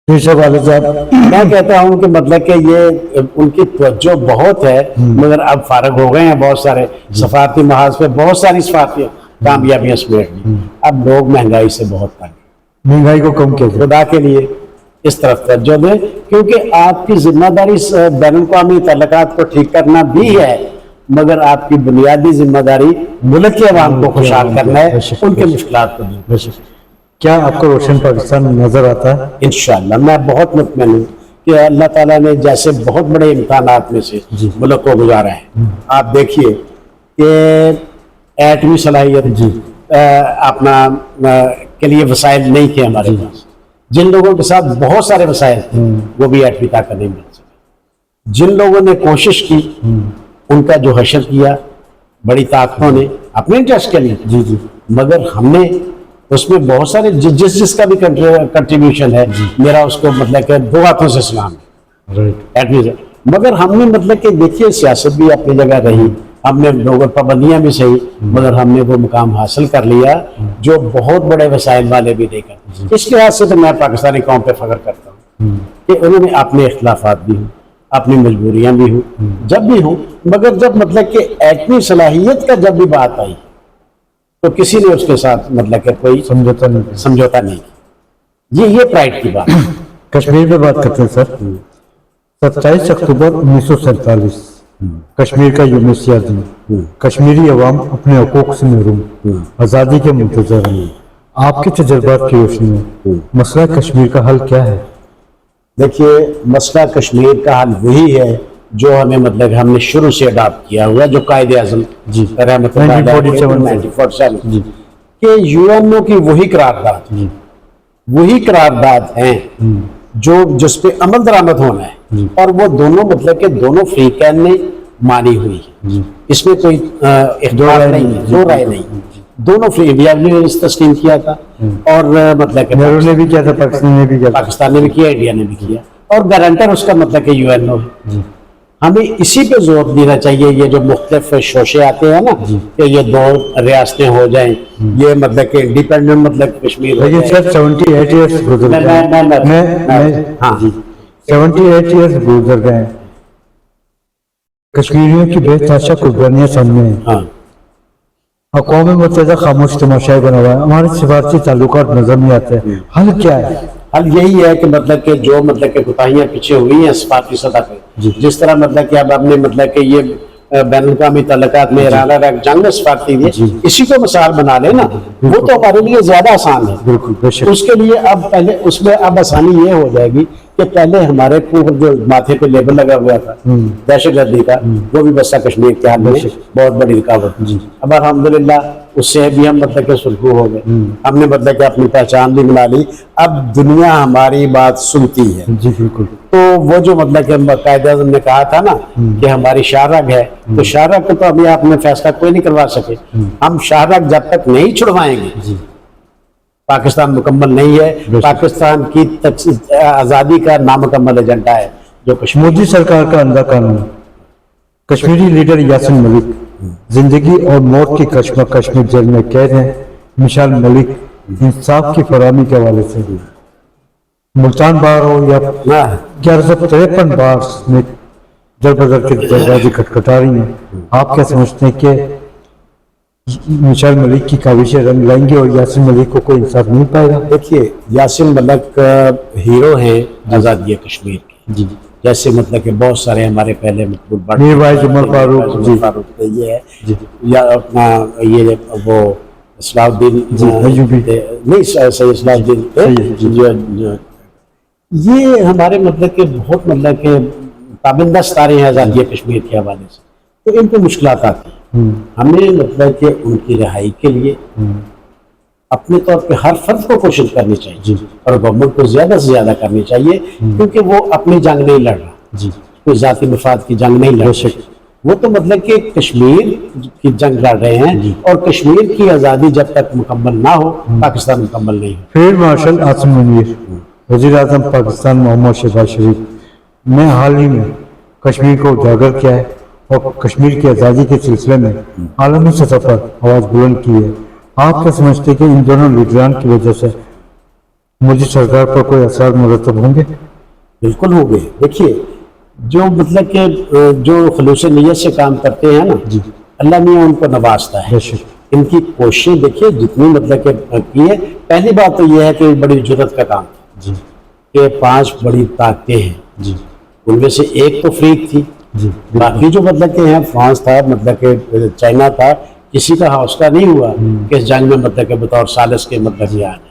والد صاحب میں کہتا ہوں کہ مطلب کہ یہ ان کی توجہ بہت ہے، مگر اب فارغ ہو گئے ہیں بہت سارے سفارتی محاذ پہ، بہت ساری سفارتی کامیابیاں سمیٹ لی. اب لوگ مہنگائی سے بہت تنگ ہیں. مہنگائی کو کم کیا جائے. خدا کے لیے اس طرف توجہ دیں، کیونکہ آپ کی ذمہ داری بین الاقوامی تعلقات کو ٹھیک کرنا بھی ہے، مگر آپ کی بنیادی ذمہ داری ملک کے عوام کو خوشحال کرنا ہے، ان کے مشکلات کو دور کرنا ہے. کیا آپ کو روشن پاکستان نظر آتا ہے؟ انشاءاللہ میں بہت مطمئن ہوں کہ اللہ تعالیٰ نے جیسے بہت بڑے امکانات میں سے ملک کو گزارا ہے. آپ دیکھیے کہ ایٹمی صلاحیت اپنا کے لیے وسائل نہیں تھے ہمارے پاس. جن لوگوں کے ساتھ بہت سارے وسائل تھے وہ بھی ایٹمی طاقت نہیں مل سکے. جن لوگوں نے کوشش کی ان کا جو حشر کیا بڑی طاقتوں نے اپنے انٹرسٹ کے لیے، مگر ہم نے اس میں بہت سارے جس کا بھی کنٹریبیوشن ہے، میرا اس کو مطلب کہ دو ہاتھوں سے سلام ہے. مگر ہم نے مطلب کہ دیکھیے سیاست بھی اپنی جگہ رہی، ہم نے لوگوں پابندیاں بھی صحیح، مگر ہم نے وہ مقام حاصل کر لیا جو بہت بڑے وسائل والے بھی نہیں کرتے. اس لحاظ سے تو میں پاکستانی قوم پہ فخر کرتا ہوں کہ انہوں نے اپنے اختلافات بھی ہوں، اپنی مجبوریاں بھی ہوں، جب بھی ہوں، مگر جب مطلب کہ ایٹمی صلاحیت کا جب بھی بات آئی تو کسی نے اس کے ساتھ مطلب کہ کوئی سمجھوتا نہیں کیا. یہ پرائڈ کی بات ہے. کشمیر پہ بات کرتے ہیں سر. 27 اکتوبر 1947 کشمیر کا یوم سیاہ دن. کشمیری عوام اپنے حقوق سے محروم، آزادی کے منتظر ہیں. آپ کے تجربات کی روشنی میں مسئلہ کشمیر کا حل کیا ہے؟ دیکھیے مسئلہ کشمیر کا حل وہی ہے جو ہمیں مطلب ہم نے شروع سے اڈاپٹ کیا ہوا، جو قائد اعظم رحمۃ اللہ علیہ 1947 کہ یو این او کی وہی قرارداد ہیں جو جس پہ عمل درآمد ہونا ہے، اور وہ دونوں مطلب کہ دونوں فریقین نے مانی ہوئی ہے. اس میں کوئی اختلاف نہیں ہے، دو رائے نہیں. دونوں انڈیا نے اس تسلیم کیا تھا اور مطلب کہ پاکستان نے بھی کیا، انڈیا نے بھی کیا، اور گارنٹر اس کا مطلب کہ یو این او ہے. ہمیں اسی پہ زور دینا چاہیے. یہ جو مختلف شوشے آتے ہیں نا کہ یہ دو ریاستیں ہو جائیں، یہ مطلب کہ انڈیپینڈنٹ مطلب کشمیر ہو جائے. 78 ایئرس گزر گئے، کشمیریوں کی بے تحاشا قربانیاں سامنے ہیں. اقوام متحدہ خاموش تماشائی بنا ہوا ہے، ہمارے سفارتی تعلقات نظر نہیں آتے. حل کیا ہے؟ حل یہی ہے کہ مطلب کہ جو مطلب کہ کوتاہیاں پیچھے ہوئی ہیں سفارتی سطح پہ، جس طرح مطلب کہ اب ہم نے مطلب کہ یہ بین الاقوامی تعلقات میں ارادہ جنگ میں سفارتی دی، اسی کو مثال بنا لیں نا، وہ تو ہمارے لیے زیادہ آسان ہے. بالکل. اس کے لیے اب پہلے اس میں اب آسانی یہ ہو جائے گی کہ پہلے ہمارے جو ماتھے پہ لیبل لگا ہوا تھا دہشت گردی کا، وہ بھی بسا کشمیر کے حال میں بہت بڑی رکاوٹ. اب الحمدللہ اس سے بھی ہم مطلب کہ سرخو ہو گئے، ہم نے مطلب کہ اپنی پہچان بھی بنا لی. اب دنیا ہماری بات سنتی ہے. جی بالکل. تو وہ جو مطلب کہ قائد اعظم نے کہا تھا نا کہ ہماری شاہ رگ ہے، تو شاہ رگ کو تو ابھی آپ نے فیصلہ کوئی نہیں کروا سکے. ہم شاہ رگ جب تک نہیں چھڑوائیں گے پاکستان مکمل نہیں ہے، پاکستان کی آزادی کا نامکمل ایجنڈا ہے جو کشمیر. مودی سرکار کا اندھا قانون، کشمیری لیڈر یاسین ملک زندگی اور موت کی کشمکش میں جیل میں قید ہیں. مشال ملک انصاف کی فراہمی کے حوالے سے ملتان بار ہو یا 1153 بار میں در بدر کے دروازے کھٹکھٹا رہی ہیں. آپ کیا سمجھتے ہیں کہ مشال ملک کی کاوشیں رنگ لائیں گے اور یاسین ملک کو کوئی انصاف نہیں پائے گا؟ دیکھیے یاسین ملک ہیرو ہیں آزادی کشمیر کے، جی جیسے مطلب کہ بہت سارے ہمارے پہلے مقبول بڑے میر وائز عمر فاروق جی فاروق یہ ہے جی یا اپنا یہ وہ اصلاح الدین ایوبی نہیں سید اصلاح الدین، یہ ہمارے مطلب کہ بہت مطلب کہ پابندہ ستارے ہیں آزادی کشمیر کے حوالے سے، تو ان کو مشکلات آتی ہیں. ہمیں مطلب کہ ان کی رہائی کے لیے اپنے طور پہ ہر فرد کو کوشش کرنی چاہیے اور گورنمنٹ کو زیادہ سے زیادہ کرنی چاہیے، کیونکہ وہ اپنی جنگ نہیں لڑ رہا، کوئی ذاتی مفاد کی جنگ نہیں لڑ رہا، وہ تو مطلب کہ کشمیر کی جنگ لڑ رہے ہیں، اور کشمیر کی آزادی جب تک مکمل نہ ہو پاکستان مکمل نہیں ہو. فیلڈ مارشل عاصم منیر وزیر اعظم پاکستان محمد شہباز شریف نے حال ہی میں کشمیر کو اجاگر کیا ہے اور کشمیر کی آزادی کے سلسلے میں عالمی سطح پر آواز بلند کی ہے. آپ کیا سمجھتے ہیں کہ ان دونوں لیڈران کی وجہ سے مودی سرکار پر کوئی اثرات مرتب ہوں گے؟ بالکل ہو گئے. دیکھیے جو مطلب کہ جو خلوص نیت سے کام کرتے ہیں نا، اللہ میاں ان کو نوازتا ہے. ان کی کوششیں دیکھیے جتنی مطلب کہ کی ہے. پہلی بات تو یہ ہے کہ بڑی جرت کا کام تھا کہ 5 بڑی طاقتیں ہیں، ان میں سے ایک تو افریق تھی، باقی جو مطلب کہ ہیں فرانس تھا، مطلب کہ چائنا تھا، کسی کا حوصلہ نہیں ہوا کہ اس جنگ میں مطلب کہ بطور ثالث کے مطلب یہ آنے.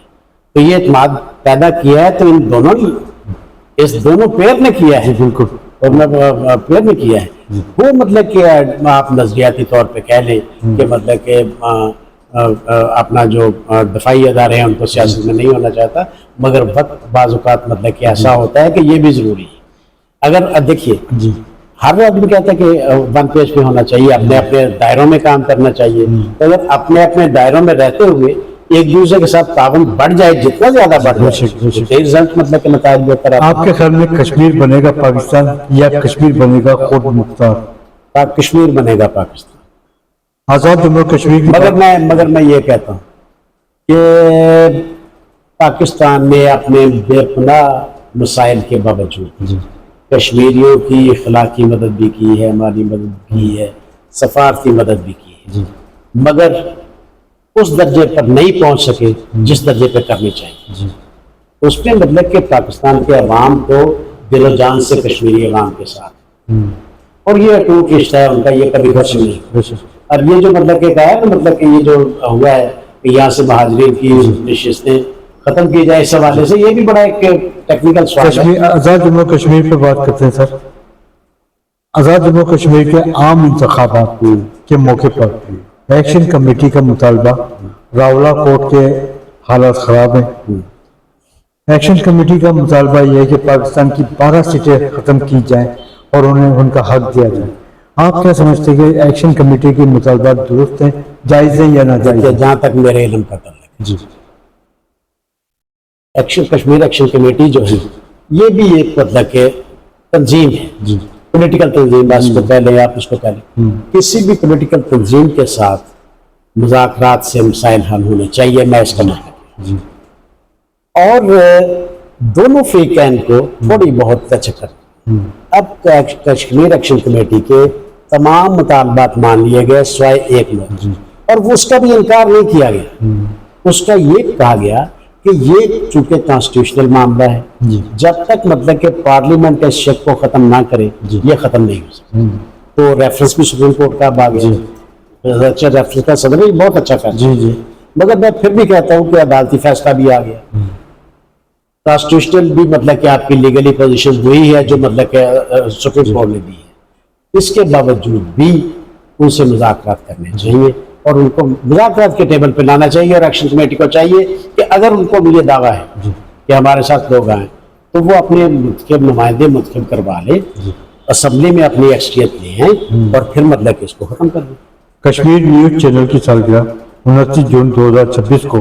تو یہ اعتماد پیدا کیا ہے تو ان دونوں نے، اس دونوں پیر نے کیا ہے، بالکل اور پیر نے کیا ہے. وہ مطلب کہ آپ نظریاتی طور پہ کہہ لیں کہ مطلب کہ اپنا جو دفاعی ادارے ہیں ان کو سیاست میں نہیں ہونا چاہتا، مگر وقت بعض اوقات مطلب کہ ایسا ہوتا ہے کہ یہ بھی ضروری ہے. اگر دیکھیے ہر آدمی کہتا ہے کہ ون پیج پہ ہونا چاہیے، اپنے اپنے دائروں میں کام کرنا چاہیے، تو اگر اپنے اپنے دائروں میں رہتے ہوئے ایک دوسرے کے ساتھ تعاون بڑھ جائے، جتنا زیادہ بڑھ جائے رزلٹ مطلب کہ نتائج بہتر آتے ہیں. آپ کے خیال میں کشمیر بنے گا پاکستان یا کشمیر بنے گا خود مختار؟ کشمیر بنے گا پاکستان، آزاد جموں کشمیر کی مگر میں یہ کہتا ہوں کہ پاکستان میں اپنے بے پناہ مسائل کے باوجود کشمیریوں کی اخلاقی مدد بھی کی ہے، مالی مدد بھی ہے، سفارتی مدد بھی کی ہے، مگر اس درجے پر نہیں پہنچ سکے جس درجے پہ کرنی چاہیے. اس پہ مطلب کہ پاکستان کے عوام کو دل و جان سے کشمیری عوام کے ساتھ، اور یہ اٹوٹ رشتہ ہے ان کا، یہ کبھی ختم نہیں. اور یہ جو مطلب کہ کہا ہے نا مطلب کہ یہ جو ہوا ہے کہ یہاں سے مہاجرین کی نشستیں ختم کی جائے، اس حوالے سے یہ بھی بڑا ایک ٹیکنیکل سوال ہے. آزاد جموں کشمیر پہ بات کرتے ہیں سر. آزاد جموں کشمیر کے عام انتخابات کے موقع پر ایکشن کمیٹی کا مطالبہ، راولا کوٹ کے حالات خراب ہیں. ایکشن کمیٹی کا مطالبہ یہ ہے کہ پاکستان کی 12 سیٹیں ختم کی جائیں اور انہیں ان کا حق دیا جائے. آپ کیا سمجھتے ہیں کہ ایکشن کمیٹی کے مطالبات درست ہیں، جائز ہیں یا ناجائز ہیں؟ جہاں تک میرے علم کا تعلق ہے، کشمیر ایکشن کمیٹی جو ہے یہ بھی ایک مطلب کہ تنظیم ہے، پولیٹیکل تنظیم. اس کو کہہ لیں، آپ اس کو کہہ لیں، کسی بھی پولیٹیکل تنظیم کے ساتھ مذاکرات سے مسائل حل ہونے چاہیے، میں اس کا مطلب. اور دونوں فریقین کو تھوڑی بہت ٹچ کر. اب کشمیر ایکشن کمیٹی کے تمام مطالبات مان لیے گئے سوائے ایک میں، اور وہ اس کا بھی انکار نہیں کیا گیا. اس کا یہ کہا گیا کہ یہ چونکہ کانسٹیٹیوشنل معاملہ ہے، جب تک مطلب کہ پارلیمنٹ اس شک کو ختم نہ کرے یہ ختم نہیں ہو سکتا. تو ریفرنس بھی سپریم کورٹ کا باغ ہے، اچھا ریفرنس کا صدر بھی بہت اچھا فیصلہ. مگر میں پھر بھی کہتا ہوں کہ عدالتی فیصلہ بھی آ گیا، کانسٹیٹیوشنل بھی مطلب کہ آپ کی لیگلی پوزیشن وہی ہے جو مطلب کہ سپریم کورٹ نے دی ہے. اس کے باوجود بھی ان سے مذاکرات کرنے چاہیے اور ان کو مذاکرات کے ٹیبل پہ لانا چاہیے. اور ایکشن کمیٹی کو چاہیے کہ اگر ان کو یہ دعویٰ ہے کہ ہمارے ساتھ لوگ آئیں تو وہ اپنے منتخب نمائندے منتخب کروا لیں، اسمبلی میں اپنی ایکسٹریت لے ہیں اور پھر مطلب کہ اس کو ختم کر دیں. کشمیر نیوز چینل کی سالگرہ 29 جون 2026 کو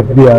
FBI